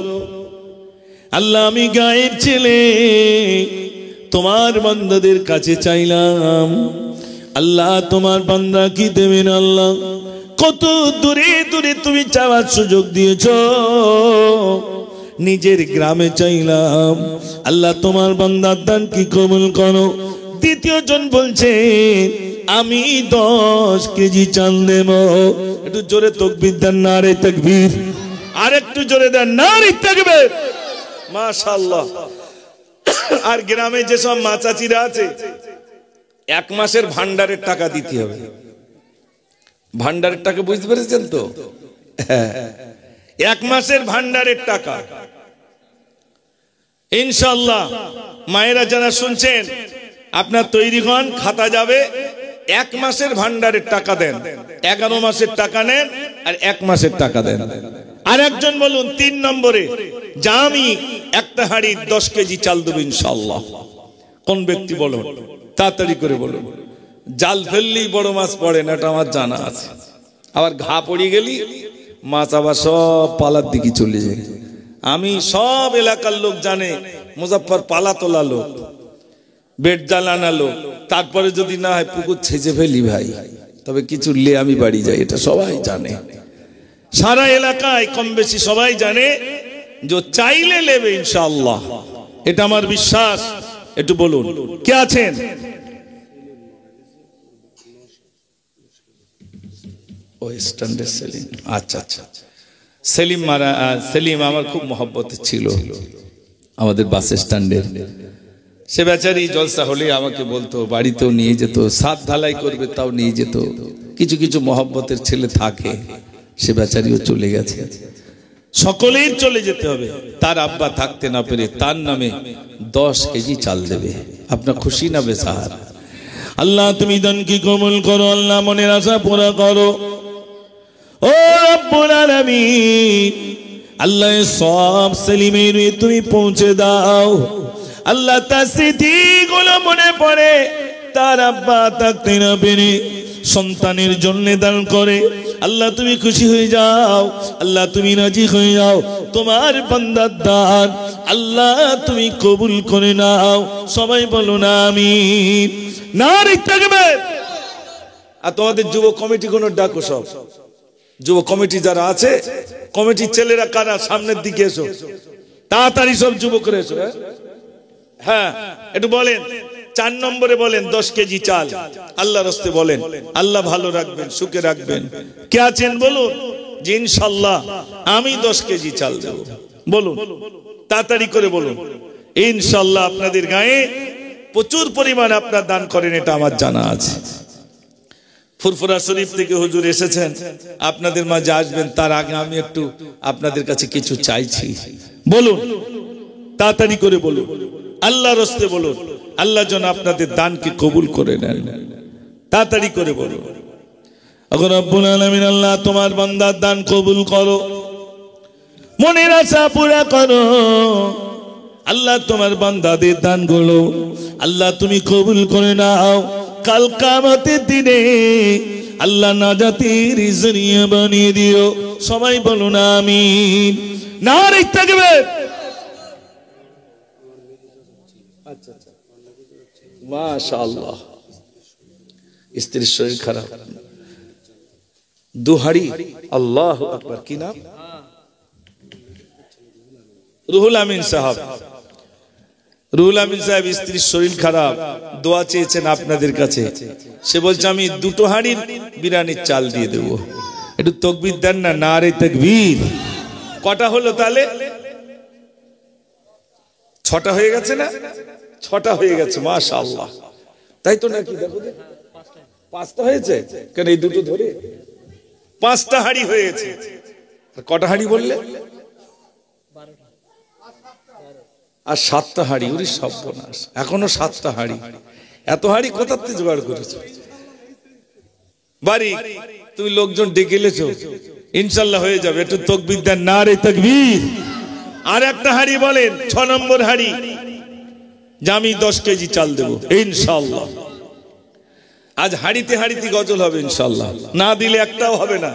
আল্লাহ আমি গায়ের ছেলে তোমার বান্দাদের কাছে চাইলাম, আল্লাহ তোমার বান্দা কি দেবেন? আল্লাহ কত দূরে দূরে তুমি চাওয়ার সুযোগ দিয়েছো, নিজের গ্রামে চাইলাম, আল্লাহ তোমার বান্দার দান কি কবুল করো। দ্বিতীয় জন বলছে আমি 10 কেজি চাল দেব। একটু জোরে তাকবীর দেন, নারে তাকবীর। আর একটু জোরে দেন, নারে তাকবীর। মাশাআল্লাহ। আর গ্রামে যেসব মা চাচিরা আছে, 1 মাসের ভান্ডারের টাকা দিতে হবে। ভান্ডারের টাকা বুঝতে পেরেছেন তো? 1 মাসের ভান্ডারের টাকা ইনশাআল্লাহ। মায়েরা যারা শুনছেন আপনার তৈরি হন, খাতা যাবে। 1 মাসের ভান্ডারের টাকা দেন, 11 মাসের টাকা নেন আর 1 মাসের টাকা দেন। আর একজন বলুন 3 নম্বরে যে আমি একটা হাঁড়ি 10 কেজি চাল দেব ইনশাআল্লাহ। কোন ব্যক্তি বলুন? তাড়াতাড়ি করে বলুন। জাল ফেললেই বড় মাছ পড়ে না, এটা আমার জানা আছে। আবার ঘা পড়ে গেলি মাছ আবার সব পালার দিকে চলে যায়। আমি সব এলাকার লোক জানে মুজাফফর পালা তোলা লোক, বেড জাল আনালো, তারপরে যদি না হয় পুকুর ছেঁচে ফেলি ভাই, তবে কিছু লে আমি বাড়ি যাই, এটা সবাই জানে। সারা এলাকায় কম বেশি সবাই জানে যে চাইলে নেবে ইনশাআল্লাহ, এটা আমার বিশ্বাস। একটু বলুন কে আছেন? ও স্ট্যান্ডার্ড সেলিম, আচ্ছা আচ্ছা। সেলিম মারা, সেলিম আমার খুব মহব্বতের ছিল আমাদের বাস স্ট্যান্ডের। সে বেচারি জলসা হলে আমাকে বলতো, বাড়িতেও নিয়ে যেত, সাত ঢালাই করবে তাও নিয়ে যেত। কিছু কিছু মহব্বতের ছেলে থাকে, সে বেচারিও চলে গেছে। সকলেই চলে যেতে হবে। তার আব্বা থাকতে না পেরে তার নামে 10 কেজি চাল দেবে। আপনার খুশি না বেসাহার? আল্লাহ তুমি দান কি কবুল করো, আল্লাহ মনের আশা পুরা করো। ও রব্বুল আলামিন, আল্লাহ সব সেলিমের তুমি পৌঁছে দাও। আল্লাহ তার স্মৃতিগুলো মনে পড়ে, তার আব্বা থাকতে না পেরে সন্তানের জন্য দান করে। আল্লাহ তুমি খুশি হয়ে যাও, আল্লাহ তুমি রাজি হয়ে যাও। তোমার বান্দার দান আল্লাহ তুমি কবুল করে নাও। সবাই বলো না আমিন। নারে তাকবীর। আর তোমাদের যুব কমিটি কোন ডাকো, সব যুব কমিটি যারা আছে, কমিটির ছেলেরা কারা, সামনের দিকে এসো তাড়াতাড়ি, সব যুবকরা এসো। হ্যাঁ একটু বলেন, 4 নম্বরে বলেন 10 কেজি চাল আল্লাহর রাস্তে বলেন, আল্লাহ ভালো রাখবেন, সুখে রাখবেন। কে আছেন বলুন যে ইনশাআল্লাহ আমি 10 কেজি চাল দেব। বলুন তাড়াতাড়ি করে বলুন। ইনশাআল্লাহ আপনাদের গায়ে প্রচুর পরিমাণ আপনারা দান করেন, এটা আমার জানা আছে। ফুরফুরা শরীফ থেকে হুজুর এসেছেন, আপনাদের মাঝে আসবেন, তার আগে আমি একটু আপনাদের কাছে কিছু চাইছি। বলুন তাড়াতাড়ি করে বলুন, আল্লাহর রাস্তে বলুন, আল্লাহ যেন আপনাদের দানকে কবুল করে নেন। তাড়াতাড়ি করে বলুন। এখন রব্বুল আলামিন আল্লাহ তোমার বান্দার দান কবুল করো, মনের আশা পুরা করো। আল্লাহ তোমার বান্দাদের দানগুলো আল্লাহ তুমি কবুল করে নাও। কাল কিয়ামতের দিনে আল্লাহ নাজাতের জরিয়া বানিয়ে দিও। সবাই বলুন আমিন। নারে তাকবীর। আচ্ছা আচ্ছা, মাশাআল্লাহ। স্ত্রীর শরীর খারাপ, দুহাড়ি। আল্লাহু আকবার। কি নাম? রুহুল আমিন সাহেব। রুহুল আমিন সাহেব স্ত্রীর শরীর খারাপ, দোয়া চেয়েছেন আপনাদের কাছে। সে বলছে আমি 2 হাঁড়ির বিরিয়ানির চাল দিয়ে দেব। একটু তাকবীর দেন না, নারে তাকবীর। কটা হলো তাহলে? 6টা হয়ে গেছে না? 6টা হয়ে গেছে, মাশাআল্লাহ। তাই তো নাকি? দেখো 5টা হয়েছে কেন, এই দুটো ধরে 5টা হাঁড়ি হয়ে গেছে। কটা হাঁড়ি বললে? আর 7টা হাঁড়ি। ওরে সর্বনাশ, এখনো 7টা হাঁড়ি। এত হাঁড়ি কোথা থেকে জোগাড় করেছো? বাড়ি তুমি লোকজন ডেকে এলেছো, ইনশাআল্লাহ হয়ে যাবে। একটু তাকবীর দেন, নারে তাকবীর। আর একটা হাঁড়ি বলেন, 6 নম্বর হাঁড়ি, যে আমি 10 কেজি চাল দেবো ইনশাআল্লাহ। আজ হাঁড়িতে হাঁড়িতে গজল হবে ইনশাআল্লাহ, না দিলে একটাও হবে না।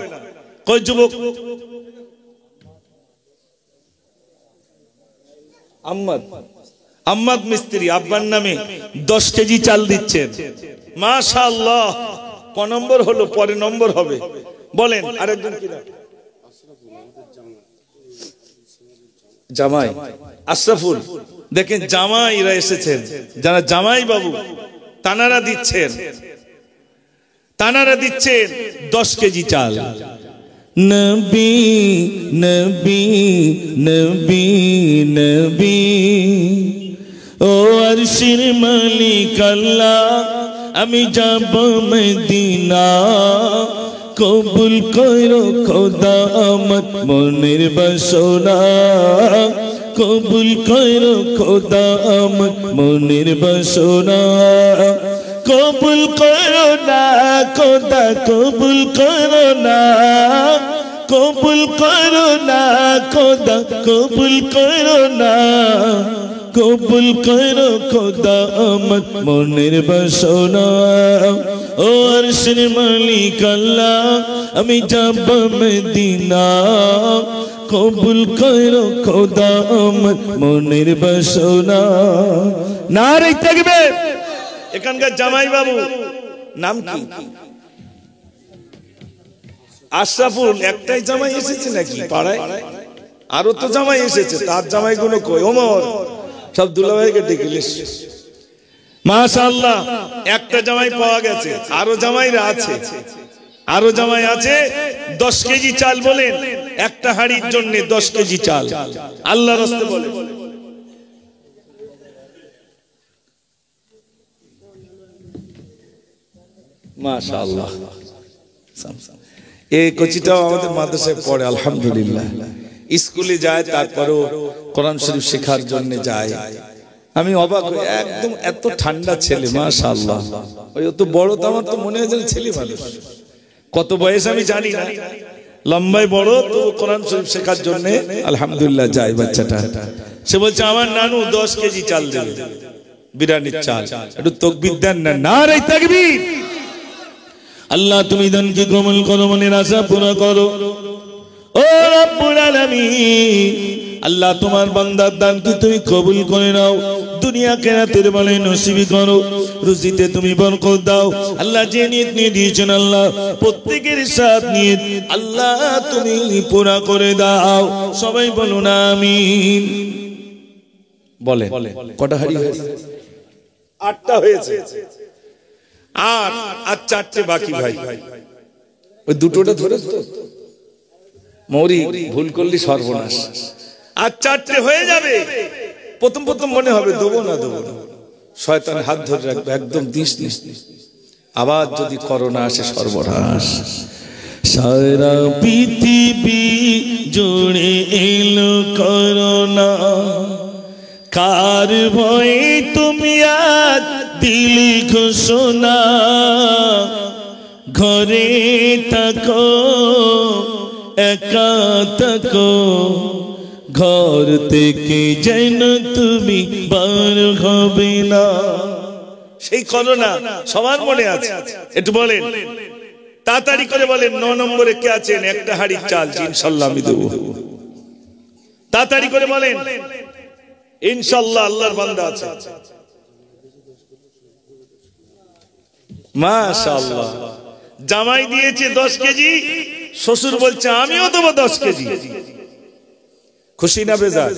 কই যুবক? আম্মাদ মিস্ত্রি আব্বার নামে 10 কেজি চাল দিচ্ছেন, মাশাআল্লাহ। ক নম্বর হলো? পরে নম্বর হবে। বলেন আরেকজন কি নাম? জামাই আশরাফুল। দেখেন জামাইরা এসেছেন, যারা জামাই বাবু, তানারা দিচ্ছেন 10 কেজি চাল। নবী নবী নবী নবী, ও আরশের মালিক আল্লাহ, আমি যাব মদিনা, কবুল করো খোদা আমার মনের বাসনা, কবুল করো খোদা আমার মনের বাসনা, কবুল করো না খোদা, কবুল করো না, কবুল করো না খোদা, কবুল করো না, কবুল করো খোদা আমার মনের বাসনা ও আরশের মালিক আল্লাহ আমি যাব মদিনা কবুল করো খোদা আমার মনের বাসনা নারে তাকবীর এখানকার জামাই বাবু নাম কি আশরাফুল একটাই জামাই এসেছে নাকি পাড়ায় আরো তো জামাই এসেছে তার জামাইগুলো কই ওমর সব দুলাভাইকে ডেকে লিস মাশাআল্লাহ একটা জামাই পাওয়া গেছে আরো জামাইরা আছে আরো জামাই আছে 10 কেজি চাল বলেন একটা হাড়ির জন্য 10 কেজি চাল আল্লাহর রাস্তে বলে মাশাআল্লাহ এই কোচিটাও আমাদের মাদ্রাসায় পড়ে আলহামদুলিল্লাহ স্কুলে যায় তারপরেও কোরআন শরীফ শেখার জন্য যায় আমি অবাক হই একদম এত ঠান্ডা ছেলে মাশাআল্লাহ ওই তো বড় তো আমার তো মনে হয় যেন ছেলে মানুষ কত বয়স আমি জানি না লম্বায় বড় তো কোরআন শরীফ শেখার জন্য আলহামদুলিল্লাহ যায় বাচ্চাটা সে বলছে আমার নানু 10 কেজি চাল দেবে বিরিয়ানির চাল একটু তাকবীর দেন না নারে তাকবীর আল্লাহ তুমি দানকে কবুল করো মনের আশা পুরো করো ও রব্বুল আলামিন আল্লাহ তোমার বান্দার দানকে তুমি কবুল করে নাও দুনিয়া কিয়ামতের বলে নসিব করো রুজিতে তুমি বরকত দাও আল্লাহ যে নিয়ত নিয়ে দিয়েছেন আল্লাহ প্রত্যেকের সাথ নিয়ত আল্লাহ তুমি পুরা করে দাও সবাই বলুন আমিন বলে কটা হাড়ি হয়েছে 8টা হয়েছে আর 4টে বাকি ভাই ওই দুটোটা ধরে তো মৌরি ভুল করলি সর্বনাশ আর 4টে হয়ে যাবে প্রথম মনে হবে দেবো না শয়তান হাত ধরে রাখবে একদম দিস আবার যদি করোনা আসে সর্বনাশ সারা পৃথিবী জুড়ে এলো করোনা কার ভয়ে তুমি আজ দিলি ঘোষণা ঘরে থাকো একা থাকো ঘর থেকে যেন তুমি বার হবে না সেই করোনা সবার মনে আছে একটু বলেন তাড়াতাড়ি করে বলেন 9 নম্বরে কে আছেন একটা হাড়ির চাল ইনশাআল্লাহ আমি দেব তাড়াতাড়ি করে বলেন ইনশাআল্লাহ আল্লাহর বান্দা আছে মাশাআল্লাহ জামাই দিয়েছে 10 কেজি শ্বশুর বলছে আমিও দেবো 10 কেজি খুশি না বেজার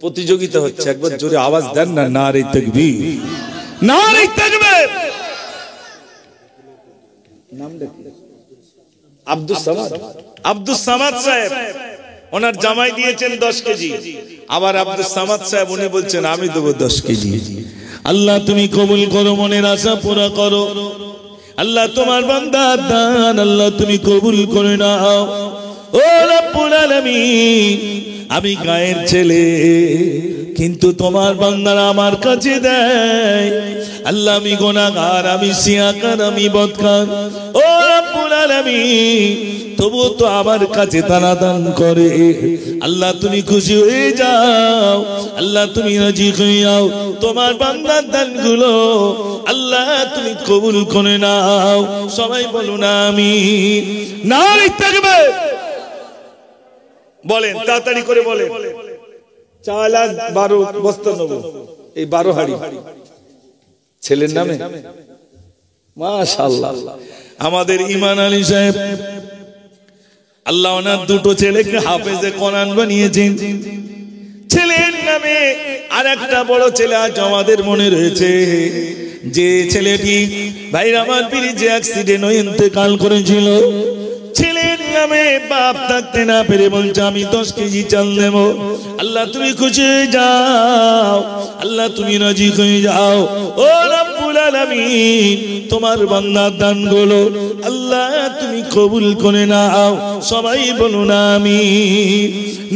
প্রতিযোগিতা হচ্ছে একবার জোরে আওয়াজ দেন না নারে তাকবীর নারে তাকবীর নাম দেখি আব্দুস সামাদ সাহেব ওনার জামাই দিয়েছেন 10 কেজি আবার আব্দুস সামাদ সাহেব উনি বলছেন আমি দেবো 10 কেজি আল্লাহ তুমি কবুল করো মনের আশা পুরা করো আল্লাহ তোমার বান্দার দান আল্লাহ তুমি কবুল করে নাও ও রব্বুল আলামিন আমি গায়ের ছেলে কিন্তু তোমার বান্দারা আমার কাছে দেয় আল্লাহ আমি গুনাহগার আমি সিয়াকার আমি বদকার ও রব্বুল আলামিন তবুও তো আমার কাছে তারা দান করে আল্লাহ তুমি খুশি হয়ে যাও আল্লাহ তুমি রাজি হয়ে যাও তোমার বান্দার দানগুলো আল্লাহ তুমি কবুল করে নাও সবাই বলুন আমিন নারে তাকবীর বলেন তাড়াতাড়ি করে বলেন 412 বস্তা নেব এই 12 হাড়ি ছেলের নামে মাশাআল্লাহ আমাদের ইমান আলী সাহেব আল্লাহ ওনার দুটো ছেলেকে হাফেজে কোরআন বানিয়েছেন ছেলের নামে আর একটা বড় ছেলে আজ আমাদের মনে রয়েছে যে ছেলেটি ভাইরা আমার পীর যে অ্যাক্সিডেন্ট হয়ে ইন্তেকাল করেছিল ছেলের নামে বাপ থাকতে না পেরে বলছে আমি 10 কেজি চাল দেব আল্লাহ তুমি খুশি হয়ে যাও আল্লাহ তুমি রাজি হয়ে যাও ও রব্বুল আলামিন তোমার বান্দার দানগুলো আল্লাহ তুমি কবুল করে নাও সবাই বলুন আমিন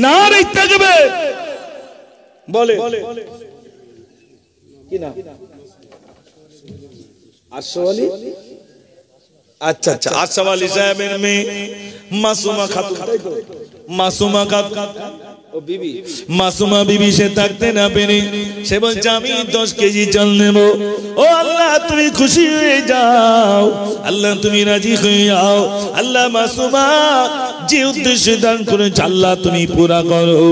নারে তাকবীর বলে কি না আশওয়ালি আচ্ছা আশওয়ালি সাহেবের মেয়ে মাসুমা খাতুন তাই তো মাসুমা খাতুন মাসুমা বিবি সে থাকতে না পেরে সে বলছে আমি 10 কেজি চাল নেব। ও আল্লাহ তুমি খুশি হয়ে যাও, আল্লাহ তুমি রাজি হয়ে যাও। আল্লাহ মাসুমা যে উদ্দেশ্যে দান করেছে আল্লাহ তুমি পুরা করো।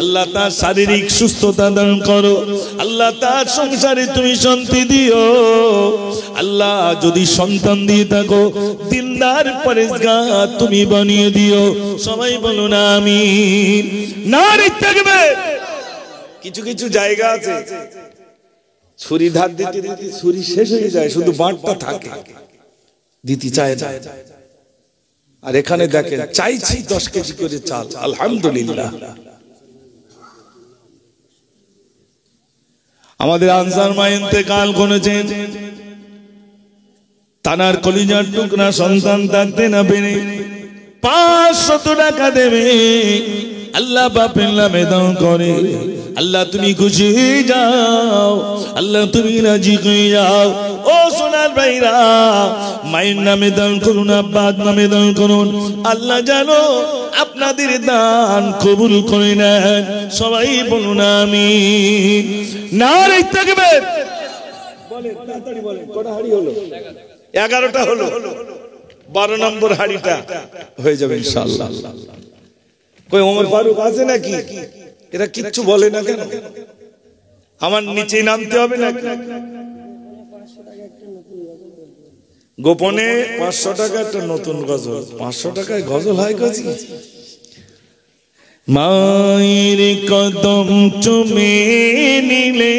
আল্লাহ তার শারীরিক সুস্থতা দান করো, আল্লাহ তার সংসারে তুমি শান্তি দিও। আল্লাহ যদি সন্তান দিয়ে থাকো দিনদার পরেজগার তুমি বানিয়ে দিও। সবাই বলুন আমিন। নারে তাকবীর। কিছু কিছু জায়গা আছে ছুরি ধার দিতে দিতে ছুরি শেষ হয়ে যায়, শুধু বাঁটটা থাকে, দিতে চায় না। আর এখানে দেখেন চাইছি 10 কেজি করে চাল, আলহামদুলিল্লাহ। আমাদের আনসার মা ইন্তেকাল করেছেন, তানার কলিজার টুকরা সন্তান থাকতে না পেরে 500 টাকা দেবে। আল্লাহ বাপের নামে দান করে, আল্লাহ তুমি খুশি হয়ে যাও, আল্লাহ তুমি রাজি হয়ে যাও। ও সোনার ভাইরা, মায়ের নামে দান করুন, আব্বার নামে দান করুন, আল্লাহ জানো আপনাদের দান কবুল করে নেন। সবাই বলুন আমিন। নারে তাকবীর। বলেন তাড়াতাড়ি বলেন, কটা হাড়ি হলো? 11টা হলো। 12 নম্বর হাড়িটা হয়ে যাবে ইনশাআল্লাহ। কই ওমর ফারুক আছে নাকি? এরা কিচ্ছু বলে না কেন? আমার নিচে নামতে হবে নাকি? গোপনে 500 টাকা একটা নতুন গজল। 500 টাকায় গজল হয় কাজী? মায়ের কদম চুমে নিলে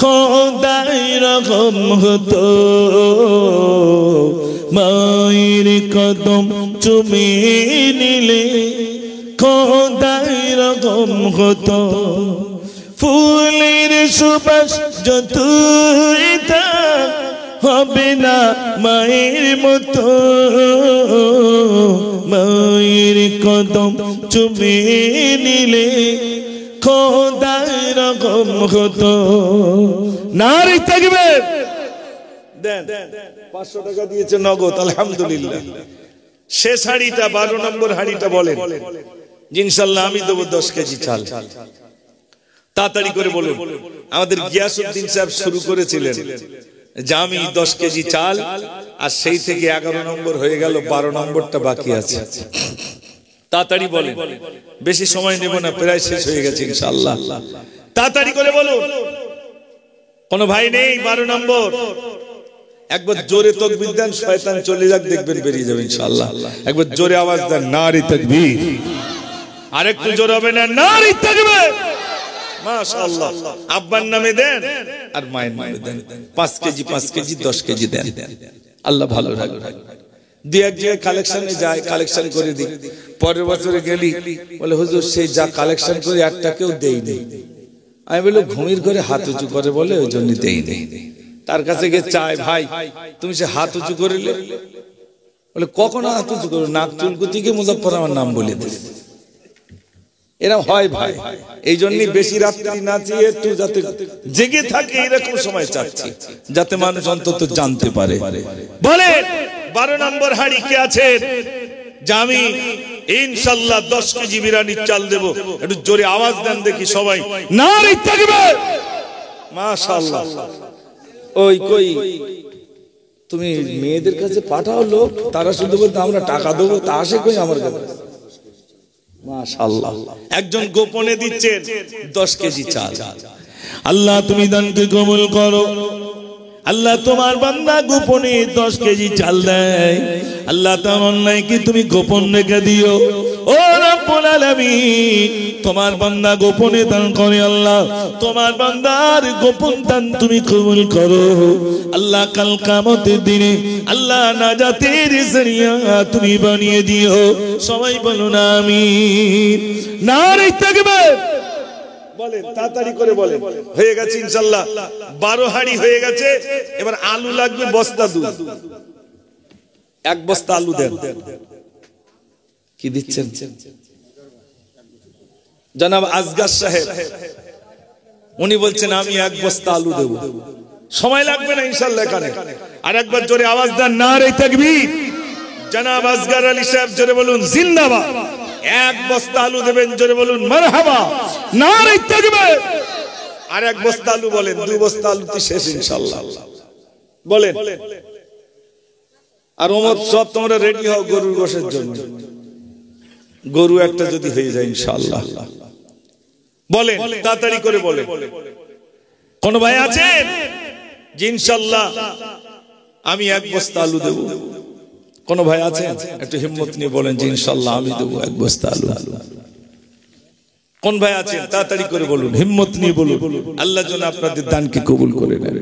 খোদাই রকম হতো, মায়ের কদম চুমে নিলে খোদাই রকম হতো। ফুলের সুবাস যতই থাক হবে না মায়ের মতো, মায়ের কদম চুমে নিলে খোদাই রকম হতো। নারে তাকবীর। দেন 500 টাকা দিয়েছে নগদ, আলহামদুলিল্লাহ। শেষ হাড়িটা 12 নম্বর হাড়িটা বলেন। ইনশাআল্লাহ আমি দেব 10 কেজি চাল। তাড়াতাড়ি করে বলুন। আমাদের গিয়াসউদ্দিন সাহেব শুরু করেছিলেন যে আমি 10 কেজি চাল, আর সেই থেকে 11 নম্বর হয়ে গেল, 12 নম্বরটা বাকি আছে। তাড়াতাড়ি বলেন, বেশি সময় নেব না, প্রায় শেষ হয়ে গেছে ইনশাআল্লাহ। তাড়াতাড়ি করে বলুন। কোন ভাই নেই? 12 নম্বর। একবার জোরে তাকবীর দেন, শয়তান চলে যাক, দেখবেন বেরিয়ে যাবে ইনশাআল্লাহ। একবার জোরে আওয়াজ দেন, নারে তাকবীর। আরেকটু জোরে হবে না, নারে তাকবীর। মাশাআল্লাহ। আব্বার নামে দেন আর মায়ের নামে দেন। 5 কেজি 5 কেজি 10 কেজি দেন, আল্লাহ ভালো রাখবে। দুই এক জায়গায় কালেকশনে যায়, কালেকশন করে দিই। পরের বছরে গেলি বলে হুজুর সেই যা কালেকশন করে একটা কেউ দেই নেই। আমি বলি ঘুমির করে হাত উঁচু করে বলে ওই জন্য দেই নেই। তার কাছে গিয়ে চাই, ভাই তুমি সে হাত উঁচু করিলে? বলে কখন হাত উঁচু করো? নাক চুলকুতি গিয়ে মুজাফফর আমার নাম বলে দিস। এরা হয় ভাই, এই জন্যই বেশি রাত্রি না চেয়ে একটু যাতে জেগে থাকে এরকম সময় চাচ্ছি, যাতে মানুষ অন্তত জানতে পারে। বলে 12 নম্বর হাড়ি কে আছেন? যে আমি ইনশাআল্লাহ 10 কেজি বিরিয়ানির চাল দেব। একটু জোরে আওয়াজ দেন দেখি সবাই, নারে তাকবীর। মাশাআল্লাহ। ওই কই তুমি মেয়েদের কাছে পাঠাও লোক, তারা শুধু বলতে আমরা টাকা দেবো, তা আসে কই আমার কাছে? মাশাআল্লাহ। একজন গোপনে দিচ্ছেন 10 কেজি চাল। আল্লাহ তুমি দানকে কবুল করো। আল্লাহ তোমার বান্দা গোপনে 10 কেজি চাল দেয়, আল্লাহ তার অন্যায়কে তুমি গোপন রেখে দিও। ও রব্বুল আলামিন, তোমার বান্দা গোপনে দান করে, আল্লাহ তোমার বান্দার গোপন দান তুমি কবুল করো। আল্লাহ কাল কিয়ামতের দিনে আল্লাহ নাজাতের জরিয়া তুমি বানিয়ে দিও। সবাই বলুন আমিন। নারে তাকবীর। বলেন তাড়াতাড়ি করে বলেন। হয়ে গেছে ইনশাআল্লাহ, 12 হাড়ি হয়ে গেছে। এবার আলু লাগবে বস্তা দুই, 1 বস্তা আলু দেন। কি দিচ্ছেন? জনাব আসগার সাহেব উনি বলছেন আমি 1 বস্তা আলু দেব। সময় লাগবে না ইনশাআল্লাহ এখানে। আর একবার জোরে আওয়াজ দেন, নারে তাকবীর। জনাব আসগার আলী সাহেব জোরে বলুন জিন্দাবাদ। এক বস্তা আলু দেবেন, জোরে বলুন মারহাবা, নারে তাকবীর। আর এক বস্তা আলু বলেন, দুই বস্তা আলুতে শেষ ইনশাআল্লাহ বলেন। আর ওমর সব তোমরা রেডি হও গরুর গোশের জন্য, গরু একটা যদি হয়ে যায় ইনশাআল্লাহ বলেন, তাড়াতাড়ি করে বলেন। কোন ভাই আছেন যে ইনশাআল্লাহ আমি এক বস্তা আলু দেব? কোন ভাই আছেন? একটু হিম্মত নিয়ে বলেন যে ইনশাআল্লাহ আমি দেব এক বস্তা আলু। কোন ভাই আছেন? তাড়াতাড়ি করে বলুন, হিম্মত নিয়ে বলুন। আল্লাহ যেন আপনাদের দানকে কবুল করে নেন।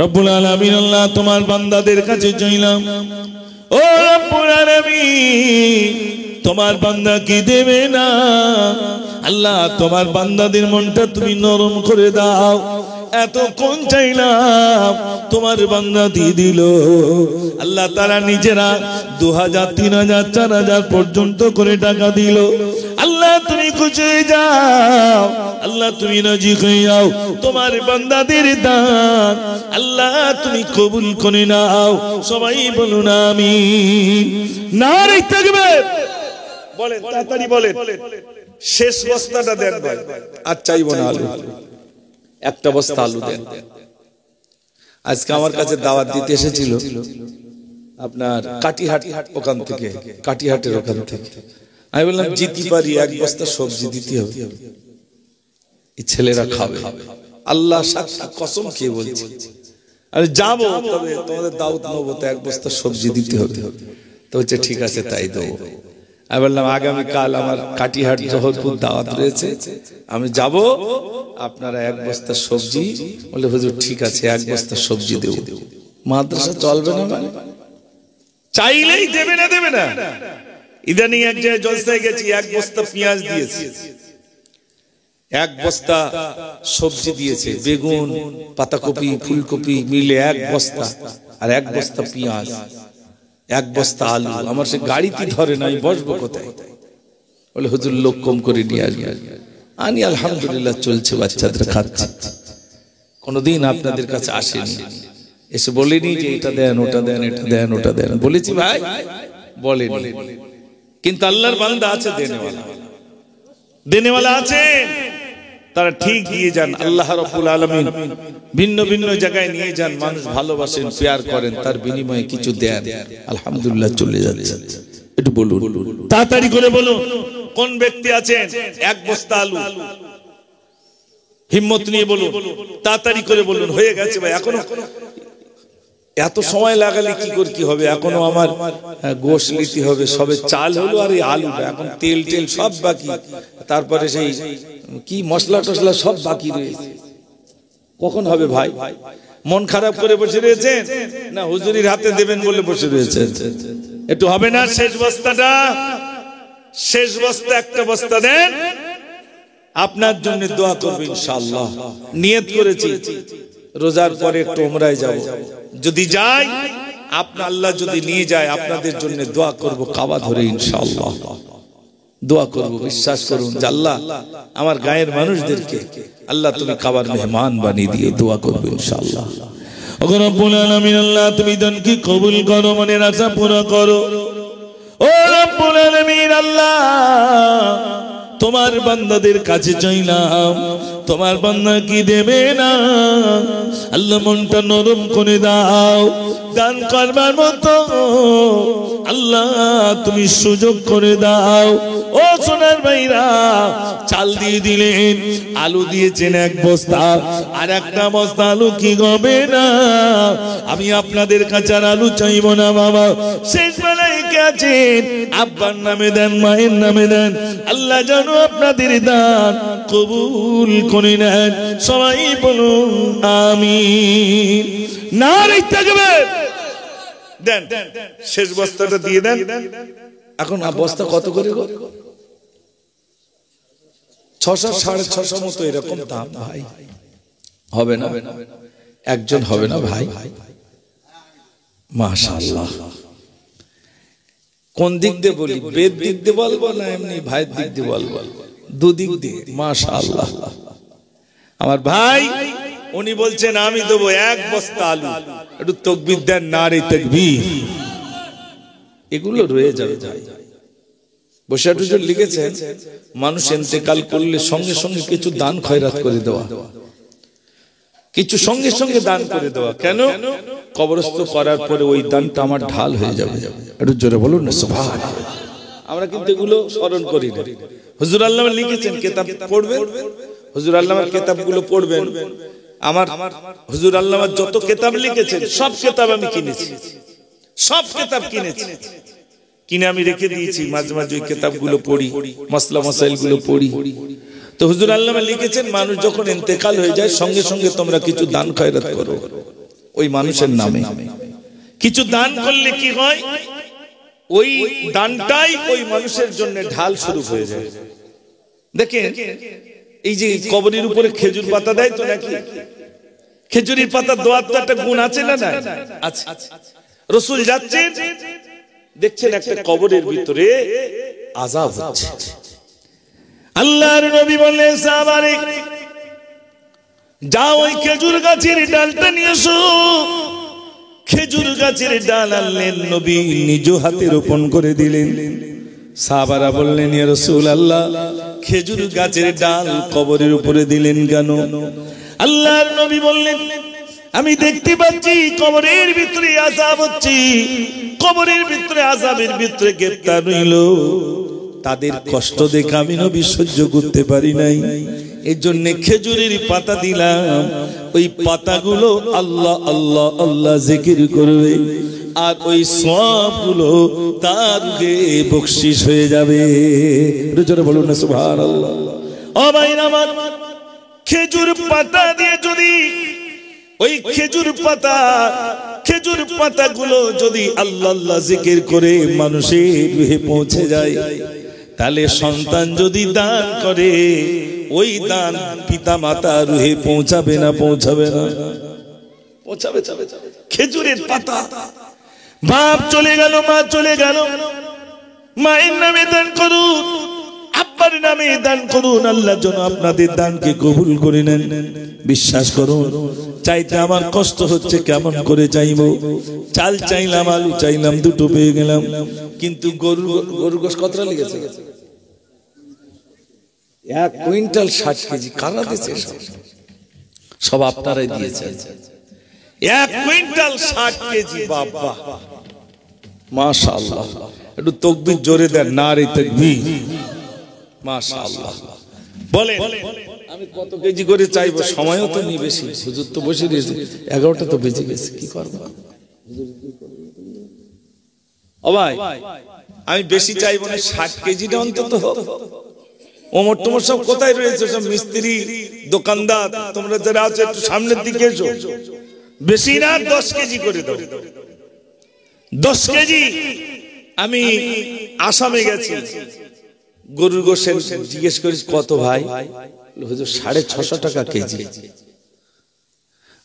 রব্বুল আলামিন, আল্লাহ তোমার বান্দাদের কাছে চাইলাম, ও রব্বুল আলামিন তোমার বান্দা কি দেবে না? আল্লাহ তোমার বান্দাদের মনটা তুমি নরম করে দাও। এত কোন চাইলাম, তোমার বান্দা দিয়ে দিল। আল্লাহ তারা নিজেরা 2000, 3000, 4000 পর্যন্ত করে টাকা দিল। আল্লাহ তুমি খুশি হয়ে যাও, আল্লাহ তুমি রাজি হয়ে যাও। তোমার বান্দাদের দান আল্লাহ তুমি কবুল করে নাও। সবাই বলুন আমিন, নারে তাকবীর বলেন, তাড়াতাড়ি বলেন। শেষ বস্তাটা দেন ভাই, আর চাইবো না আলু, একটা বস্তা আলু দেন। আজকে আমার কাছে দাওয়াত দিতে এসেছিল আপনার কাটিহাট, ওখান থেকে, কাটিহাটের ওখান থেকে। আমি বললাম জিতি পারি, এক বস্তা সবজি দিতে হবে, এই ছেলেরা খাবে। আল্লাহ সাক্ষী, কসম খেয়ে বলছি, আমি যাবো, তবে তোমাদের দাওয়াত নেবো তো এক বস্তা সবজি দিতে হবে। তো হচ্ছে ঠিক আছে, তাই দেবো। আমি বললাম আগামীকাল আমার কাটিহাট জহরপুর দাওয়াত রয়েছে, আমি যাব, আপনারা এক বস্তা সবজি। বলে হুজুর ঠিক আছে, এক বস্তা সবজি দেব। মাদ্রাসা চলবে না মানে? চাইলেই দেবে না, দেবে না। ইদানিং এক জায়গায় জলসায় গেছি, এক বস্তা পেঁয়াজ দিয়েছে, এক বস্তা সবজি দিয়েছে, বেগুন, পাতাকপি, ফুলকপি মিলে এক বস্তা, আর এক বস্তা পেঁয়াজ, এক বস্তা আলু। আমার সে গাড়িতে ধরে না, আমি বসবো কোথায়? বলে হুজুর লোক কম করে নিয়ে আসবে। আনি আলহামদুলিল্লাহ চলছে, বাচ্চাদের খাচ্ছে। কোনদিন আপনাদের কাছে আসেনি, এসে বলেনি যে এটা দেন, ওটা দেন, এটা দেন, ওটা দেন। বলেছি ভাই, বলেনি। কিন্তু আল্লাহর বান্দা আছে দেনেওয়ালা, দেনেওয়ালা আছে, তারা ঠিক দিয়ে যান। আল্লাহ রাব্বুল আলামিন ভিন্ন ভিন্ন জায়গায় নিয়ে যান, মানুষ ভালোবাসেন, প্যার করেন, তার বিনিময়ে কিছু দেন, আলহামদুলিল্লাহ চলে যাচ্ছে। একটু বলুন, তাড়াতাড়ি করে বলুন। কোন ব্যক্তি আছেন এক বস্তা আলু? হিম্মত নিয়ে বলুন, তাড়াতাড়ি করে বলুন। হয়ে গেছে ভাই, এখনো এত সময় লাগালে কি করে কি হবে? এখনো আমার গোশ নিতে হবে, সবে চাল হলো আর এই আলুটা, এখন তেল টেল সব বাকি, তারপরে সেই কি মশলা টসলা সব বাকি রয়েছে। কখন হবে ভাই? মন খারাপ করে বসে রয়েছেন না হুজুরির হাতে দেবেন বলে বসে রয়েছেন? একটু হবে না? শেষ বস্তাটা, শেষ বস্তা একটা বস্তা দেন, আপনার জন্য দোয়া করব ইনশাআল্লাহ। নিয়ত করেছি রোজার পরে একটু উমরায় যাব, যদি যাই, আপনার আল্লাহ যদি নিয়ে যায়, আপনাদের জন্য দোয়া করব কাবা ধরে ইনশাআল্লাহ। দোয়া করব, বিশ্বাস করুন যে আল্লাহ আমার গায়ের মানুষদেরকে আল্লাহ তুমি কাবার মেহমান বানিয়ে দিয়ে দোয়া করব ইনশাআল্লাহ। ওগো রব্বুল আলামিন, আল্লাহ তুমি দানকে কবুল করো, মনের আশা পুরো করো। ও রব্বুল আলামিন, আল্লাহ তোমার বান্দাদের কাছে চাইলাম, তোমার বান্দা কি দেবে না? আল্লাহ মনটা নরম করে দাও, দান করবার মতো আল্লাহ তুমি সুযোগ করে দাও। ও সোনার ভাইরা, চাল দিয়ে দিলেন, আলু দিয়েছেন এক বস্তা, আর একটা বস্তা আলু কি হবে না? আমি আপনাদের কাছে আর আলু চাইব না বাবা। শেষ বেলায় কে আছেন, আব্বার নামে দেন, মায়ের নামে দেন, আল্লাহ জানো আপনাদের দান কবুল করে নেন। সবাই বলুন আমিন, নারে তাকবীর। দেন, শেষ বস্তাটা দিয়ে দেন। এখন বস্তা কত করে গো? 600, 650 মতো এরকম দাম ভাই। হবে না? একজন হবে না ভাই? মাশাআল্লাহ। কোন দিক দিয়ে বলি, বেদ দিক দিয়ে বলবো না এমনি ভাইয়ের দিক দিয়ে বলবো? দুদিক দিয়ে। মাশাআল্লাহ। আমার ভাই উনি বলছেন আমি দেবো এক বস্তা আলু। একটু তাকবীর দেন, নারে তাকবীর। এগুলো রয়ে যাবে ভাই, বসিরহাট লিখেছেন মানুষ ইন্তেকাল করলে সঙ্গে সঙ্গে কিছু দান খয়রাত করে দেওয়া, কিছু সঙ্গে সঙ্গে দান করে দেওয়া। কেন? কবরস্থ করার পরে ওই দানটা আমার ঢাল হয়ে যাবে। একটু জোরে বলুন না সুবহানাল্লাহ। আমরা কিন্তু এগুলো স্মরণ করি না। হুজুর আল্লামা লিখেছেন, কিতাব পড়বেন, হুজুর আল্লামার কিতাবগুলো পড়বেন। আমার হুজুর আল্লামা যত কিতাব লিখেছেন সব কিতাব আমি কিনেছি, সব কিতাব কিনেছি, কিনে আমি রেখে দিয়েছি। মাঝে মাঝে ওই কিতাবগুলো পড়ি, মাসলা মাসাইলগুলো পড়ি। তো হুজুর আল্লামা লিখেছেন মানুষ যখন ইন্তেকাল হয়ে যায় সঙ্গে সঙ্গে তোমরা কিছু দান খয়রাত করো ওই মানুষের নামে। কিছু দান করলে কি হয়, ওই দানটাই ওই মানুষের জন্য ঢাল স্বরূপ হয়ে যায়। দেখেন এই যে কবরের উপরে খেজুর পাতা দেয় তো নাকি, খেজুরের পাতা দেওয়ার তো একটা গুণ আছে না? না আচ্ছা, রাসূল যাচ্ছেন দেখছেন একটা কবরের ভিতরে আযাব হচ্ছে। আল্লাহর নবী বললেন সাহাবারে যাও ওই খেজুর গাছের ডালটা নিয়ে এসো। খেজুর গাছের ডাল আনলেন, নবী নিজ হাতে রোপণ করে দিলেন। সাহাবারা বললেন ইয়া রাসূলুল্লাহ খেজুর গাছের ডাল কবরের উপরে দিলেন কেন? আল্লাহর নবী বললেন আমি দেখতে পাচ্ছি কবরের ভিতরে আযাব হচ্ছে, কবরের ভিতরে আযাবের ভিতরে গ্রেফতার হইল, তাদের কষ্ট দেখে আমি নবী সহ্য করতে পারি নাই, এই জন্য খেজুরের পাতা দিলাম। ওই পাতাগুলো আল্লাহ আল্লাহ আল্লাহ জিকির করবে আর ওই সওয়াবগুলো তার বকশিশ হয়ে যাবে। জোরে বলুন না সুবহানাল্লাহ। ও ভাইরা আমার, খেজুর পাতা দিয়ে যদি ওই খেজুর পাতাগুলো যদি আল্লাহ আল্লাহ জিকির করে মানুষের রুহে পৌঁছে যায়, তাহলে সন্তান যদি দান করে ওই দান পিতা মাতা রুহে পৌঁছাবে না? পৌঁছাবে না? পৌঁছাবে। খেজুরের পাতা, বাপ চলে গেল, মা চলে গেল, মায়ের নামে দান করুন, আব্বার নামে দান করুন, আল্লাহ যেন আপনাদের দানকে কবুল করে নেন। বিশ্বাস করুন, চাইতে আমার কষ্ট হচ্ছে, কেমন করে চাইবো? চাল চাইলাম, আলু চাইলাম, দুটো পেয়ে গেলাম, কিন্তু গরুর গোশত কতটা লেগেছে? 1 কুইন্টাল 60 কেজি। কারা দিয়েছে? সব আপনারাই দিয়েছেন। 1 কুইন্টাল 60 কেজি। বাবা মাশাআল্লাহ। একটু তাকবীর জোরে দেন, নারে তাকবীর। মাশাআল্লাহ। বলেন আমি কত কেজি করে চাইবো? সময়ও তো নেই বেশি, হুজুর তো বসে রয়েছে, 11টা তো বেজে গেছে, কি করব? ও ভাই আমি বেশি চাইবো না, 60 কেজিটা অন্তত হোক। ওমর তোমার সব কোথায় রয়েছে? সব মিস্ত্রি, দোকানদার, তোমরা যারা আছো একটু সামনের দিকে এসো। বেশি না, 10 কেজি করে দাও। 10 কেজি। আমি আসামে গেছি, গরুর গোশত জিজ্ঞেস করিস কত ভাই? হুজুর 650 টাকা কেজি।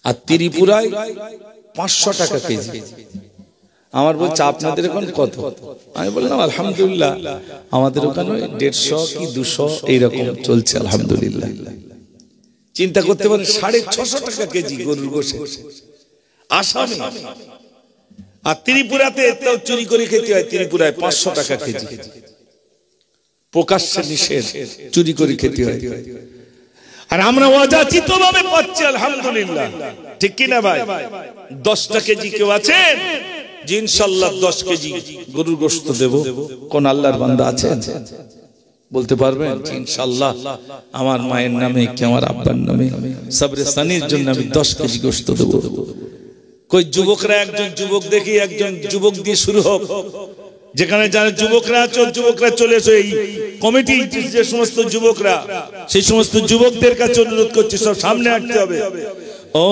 আর ত্রিপুরায় 500 টাকা কেজি। আমার বলছে আপনাদের এখন কত? আমি বললাম আলহামদুলিল্লাহ আমাদের ওখানে 150 কি 200 এইরকম চলছে আলহামদুলিল্লাহ। চিন্তা করতে পারেন 650 টাকা কেজি গরুর গোশত আসামে। আর ত্রিপুরাতে এটাও চুরি করে খেতে হয়, ত্রিপুরায় 500 টাকা কেজি। প্রকাশ্যে নিষেধ, চুরি করে খেতে হয়। আর আমরা অযাচিত ভাবে পাচ্ছি আলহামদুলিল্লাহ, ঠিক কি না ভাই? 10 কেজি কেউ আছেন যে ইনশাআল্লাহ 10 কেজি গরুর গোশত দেব? কোন আল্লাহর বান্দা আছেন? বলতে পারবেন ইনশাআল্লাহ আমার মায়ের নামে কি আমার আব্বার নামে সবরে সানির জন্য আমি 10 কেজি গোশত দেব? কই যুবকরা, একজন যুবক দেখি, একজন যুবক দিয়ে শুরু হোক। যেখানে যারা যুবকরা আছো, যুবকরা চলে এসো। এই কমিটি যে সমস্ত যুবকরা, সেই সমস্ত যুবকদের কাছে অনুরোধ করছি সব সামনে আসতে হবে। ও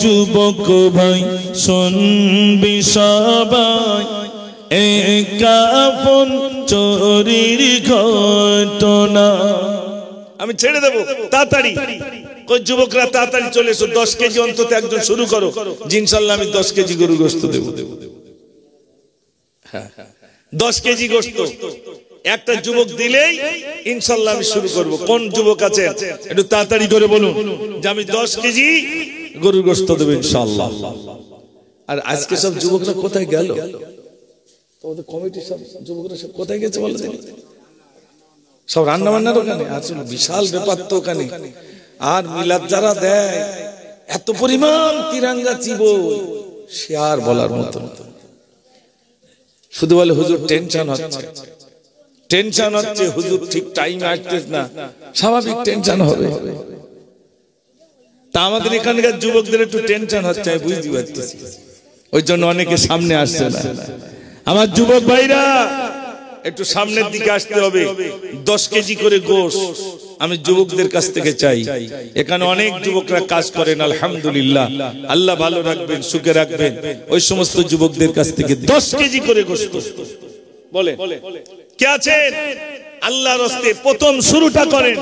যুবক ভাই শুনবি সবাই, এই কাফন চোরির ঘটনা। আমি ছেড়ে দেবো তাড়াতাড়ি। কই যুবকরা তাড়াতাড়ি চলে এসো, 10 কেজি অন্তত একজন শুরু করো, ইনশাআল্লাহ আমি 10 কেজি গরু গোশত দেব। 10 কেজি গোশত একটা যুবক দিলেই ইনশাআল্লাহ আমি শুরু করব। কোন যুবক আছে একটু তাড়াতাড়ি করে বলুন যে আমি 10 কেজি গরুর গোশত দেব ইনশাআল্লাহ। আর আজকে সব যুবকরা কোথায় গেল? আমাদের কমিটি সব যুবকরা সব কোথায় গেছে বলে দেখি, সব রান্না বান্নার ওখানে। আসলে বিশাল ব্যাপার তো ওখানে। আর মিলাদ যারা দেয় এত পরিমাণ তিরঙ্গা চিবো, সে আর বলার মতো। শুধু বলে হুজুর টেনশন হচ্ছে, টেনশন হচ্ছে, হুজুর ঠিক টাইমে আসতেছে না। স্বাভাবিক টেনশন হবে। তা আমাদের এখানকার যুবকদের একটু টেনশন হচ্ছে, আমি বুঝতে পারতেছি। ওই জন্য অনেকে সামনে আসছে না। আমার যুবক ভাইরা একটু সামনের দিকে আসতে হবে। 10 কেজি করে গোশত আমি যুবকদের কাছ থেকে চাই। এখানে অনেক যুবকরা কাজ করেন, আলহামদুলিল্লাহ, আল্লাহ ভালো রাখবেন, সুখে রাখবেন। ওই সমস্ত যুবকদের কাছ থেকে 10 কেজি করে গোশত বলে কে আছেন আল্লাহর রাস্তায় প্রথম শুরুটা করেন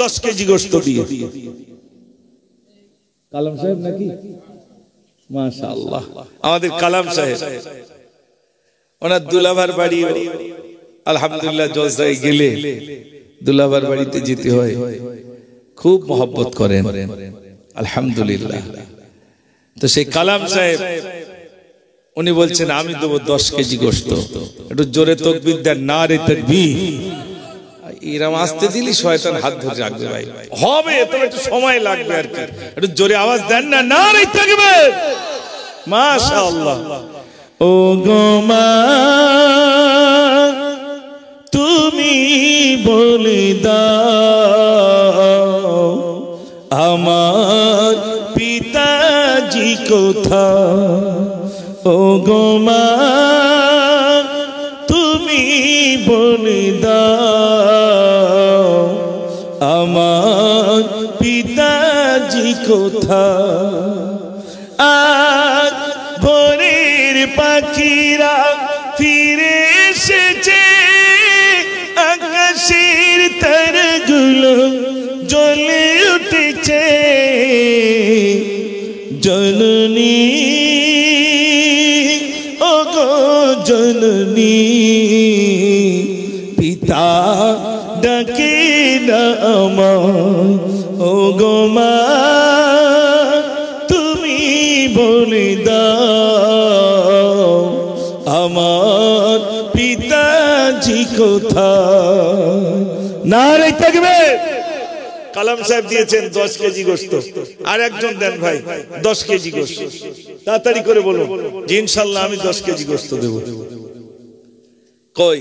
10 কেজি গোশত দিয়ে। কালাম সাহেব নাকি? মাশাআল্লাহ, আমাদের কালাম সাহেব, ওনার দুলাভার বাড়ি, আলহামদুলিল্লাহ জলসায় গেলে দুলাভার বাড়িতে যেতে হয়, খুব মহব্বত করেন, আলহামদুলিল্লাহ। তো সেই কালাম সাহেব উনি বলছেন আমি দেবো 10 কেজি গোশত। একটু জোরে তাকবীর দেন, নারে তাকবীর। এরকম আসতে দিলি শয়তান হাত ধরে রাখবে ভাই, হবে তবে একটু সময় লাগবে আর কি। একটু জোরে আওয়াজ দেন না, নারে তাকবীর। মাশাআল্লাহ। ও গো মা তুমি বলে দাও আমার পিতাজি কোথায়। ও গো মা তুমি বলে দাও আমার পিতাজি কোথায়। আজ ভোরের পাখিরা ফিরে এসেছে, আকাশের তারাগুলো জ্বলে উঠেছে। জননী ও গো জননী পিতা ডাকে না আমায়। ও গো মা তুমি বলে দাও আমার পিতাজি কোথায়। নারে তাকবীর। কালাম সাহেব দিয়েছেন 10 কেজি গোশত, আর একজন দেন ভাই 10 কেজি গোশত। তাড়াতাড়ি করে বলুন যে ইনশাআল্লাহ আমি 10 কেজি গোশত দেব। কই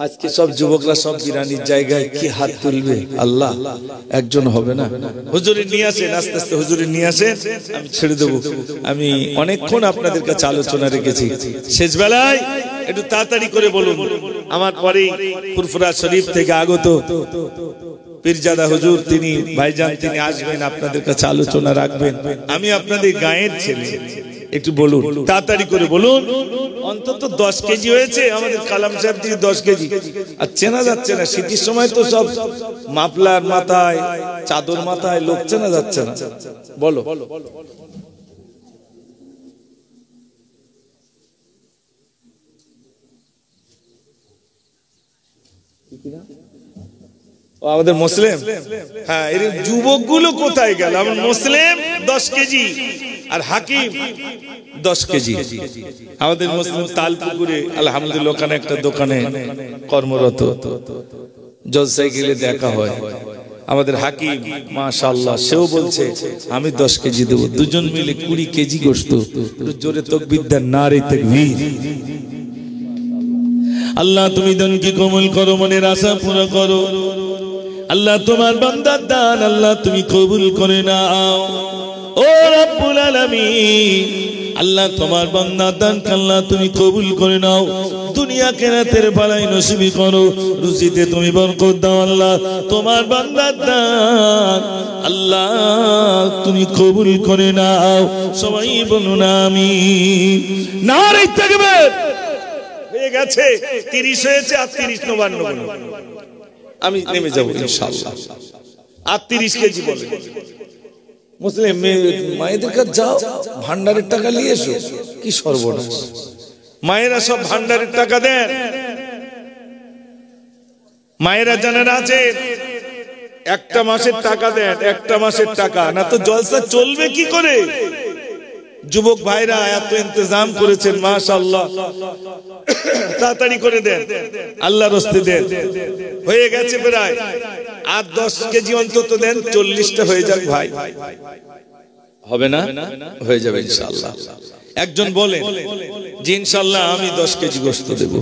আজকে সব যুবকরা সব বিরানির জায়গায় কি হাত তুলবে? আল্লাহ, একজন হবে না? হুজুরে নিয়ে আসেন, আস্তে আস্তে হুজুরে নিয়ে আসেন, আমি ছেড়ে দেবো। আমি অনেকক্ষণ আপনাদের কাছে আলোচনা রেখেছি, শেষ বেলায় একটু তাড়াতাড়ি করে বলুন। আমার পরে ফুরফুরা শরীফ থেকে আগত পীরজাদা হুজুর, তিনি ভাইজান, তিনি আসবেন, আপনাদের কাছে আলোচনা রাখবেন। আমি আপনাদের গায়ের ছেলে, একটু বলুন, তাড়াতাড়ি করে বলুন। অন্তত 10 কেজি হয়েছে আমাদের কালাম সাহেব দিয়ে 10 কেজি। আর চেনা যাচ্ছে না, শীতের সময় তো সব মাফলার মাথায়, চাদর মাথায়, লোক চেনা যাচ্ছে না। বলো আমাদের মুসলিম, হ্যাঁ, এর যুবকগুলো কোথায় গেল? আমার মুসলিম 10 কেজি আর হাকিম 10 কেজি। আমাদের মুসলিম তালপুকুরে আলহামদুলিল্লাহ ওখানে একটা দোকানে কর্মরত, জলসায় গেলে দেখা হয়। আমাদের হাকিম মাশাআল্লাহ, সেও বলছে আমি 10 কেজি দেবো। দুজন মিলে 20 কেজি গোশত। জোরে তাকবীর দেন, নারে তাকবীর। আল্লাহ তুমি দানকে কবুল করো, মনের আশা পুরো করো। আল্লাহ তোমার বান্দার দান আল্লাহ তুমি কবুল করে নাও। ও রব্বুল আলামিন, আল্লাহ তোমার বান্দার দান আল্লাহ তুমি কবুল করে নাও। দুনিয়া কেরাতের ভালাই নসিব করো, রুজিতে তুমি বরকত দাও। আল্লাহ তোমার বান্দার দান আল্লাহ তুমি কবুল করে নাও। সবাই বলুন আমিন। নারে তাকবীর। হয়ে গেছে 30 হয়েছে, আর 30 নবান্ন আমি নেমে যাবো ইনশাআল্লাহ। আর 30 কেজি বলে মুসলিম মায়েদের কাছে যাও, ভান্ডারের টাকা নিয়ে এসো। কি সর্বনাশ, মায়েরা সব ভান্ডারের টাকা দেন। মায়েরা জানেন আছে, একটা মাসের টাকা দেন, একটা মাসের টাকা না তো জলসা চলবে কি করে? যুবক ভাইরা এত ইন্তজাম করেছেন মাশাআল্লাহ, তাড়াতাড়ি করে দেন, আল্লাহর রাস্তায় দেন। হয়ে গেছে প্রায়, আর 10 কেজি অন্তত দেন, 40টা হয়ে যাক ভাই। হবে না? হয়ে যাবে ইনশাআল্লাহ। একজন বলেন যে ইনশাআল্লাহ আমি 10 কেজি গোশত দেব।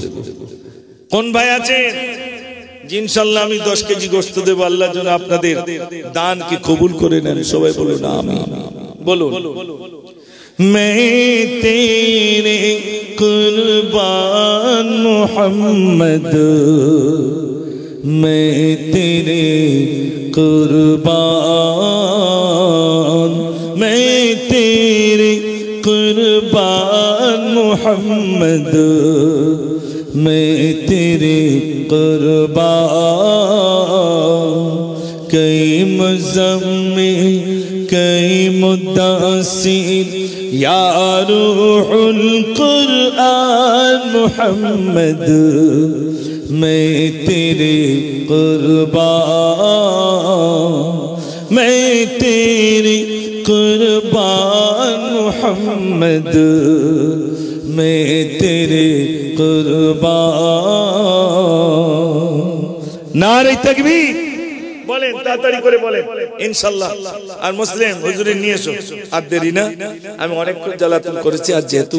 কোন ভাই আছেন? জি ইনশাআল্লাহ আমি 10 কেজি গোশত দেব। আল্লাহ যেন আপনাদের দানকে কবুল করে নেন। সবাই বলুন আমিন। বলুন। मैं तेरे कुर्बान मोहम्मद, मैं तेरे कुर्बान, मैं तेरे कुर्बान मोहम्मद, मैं तेरे कुर्बान। कई मुज़म्मिल कई मुद्दासिर या रूहुल कुरआन मोहम्मद, मैं तेरे कुर्बान, मैं तेरे कुर्बान मोहम्मद, मैं तेरे कुर्बान। नारे तकबीर বলেন, তাড়াতাড়ি করে বলেন ইনশাআল্লাহ। আর মুসলিম হুজুরে নিয়ে এসো, আর দেরি না, আমি অনেকক্ষণ জ্বালাতন করেছি। আর যেহেতু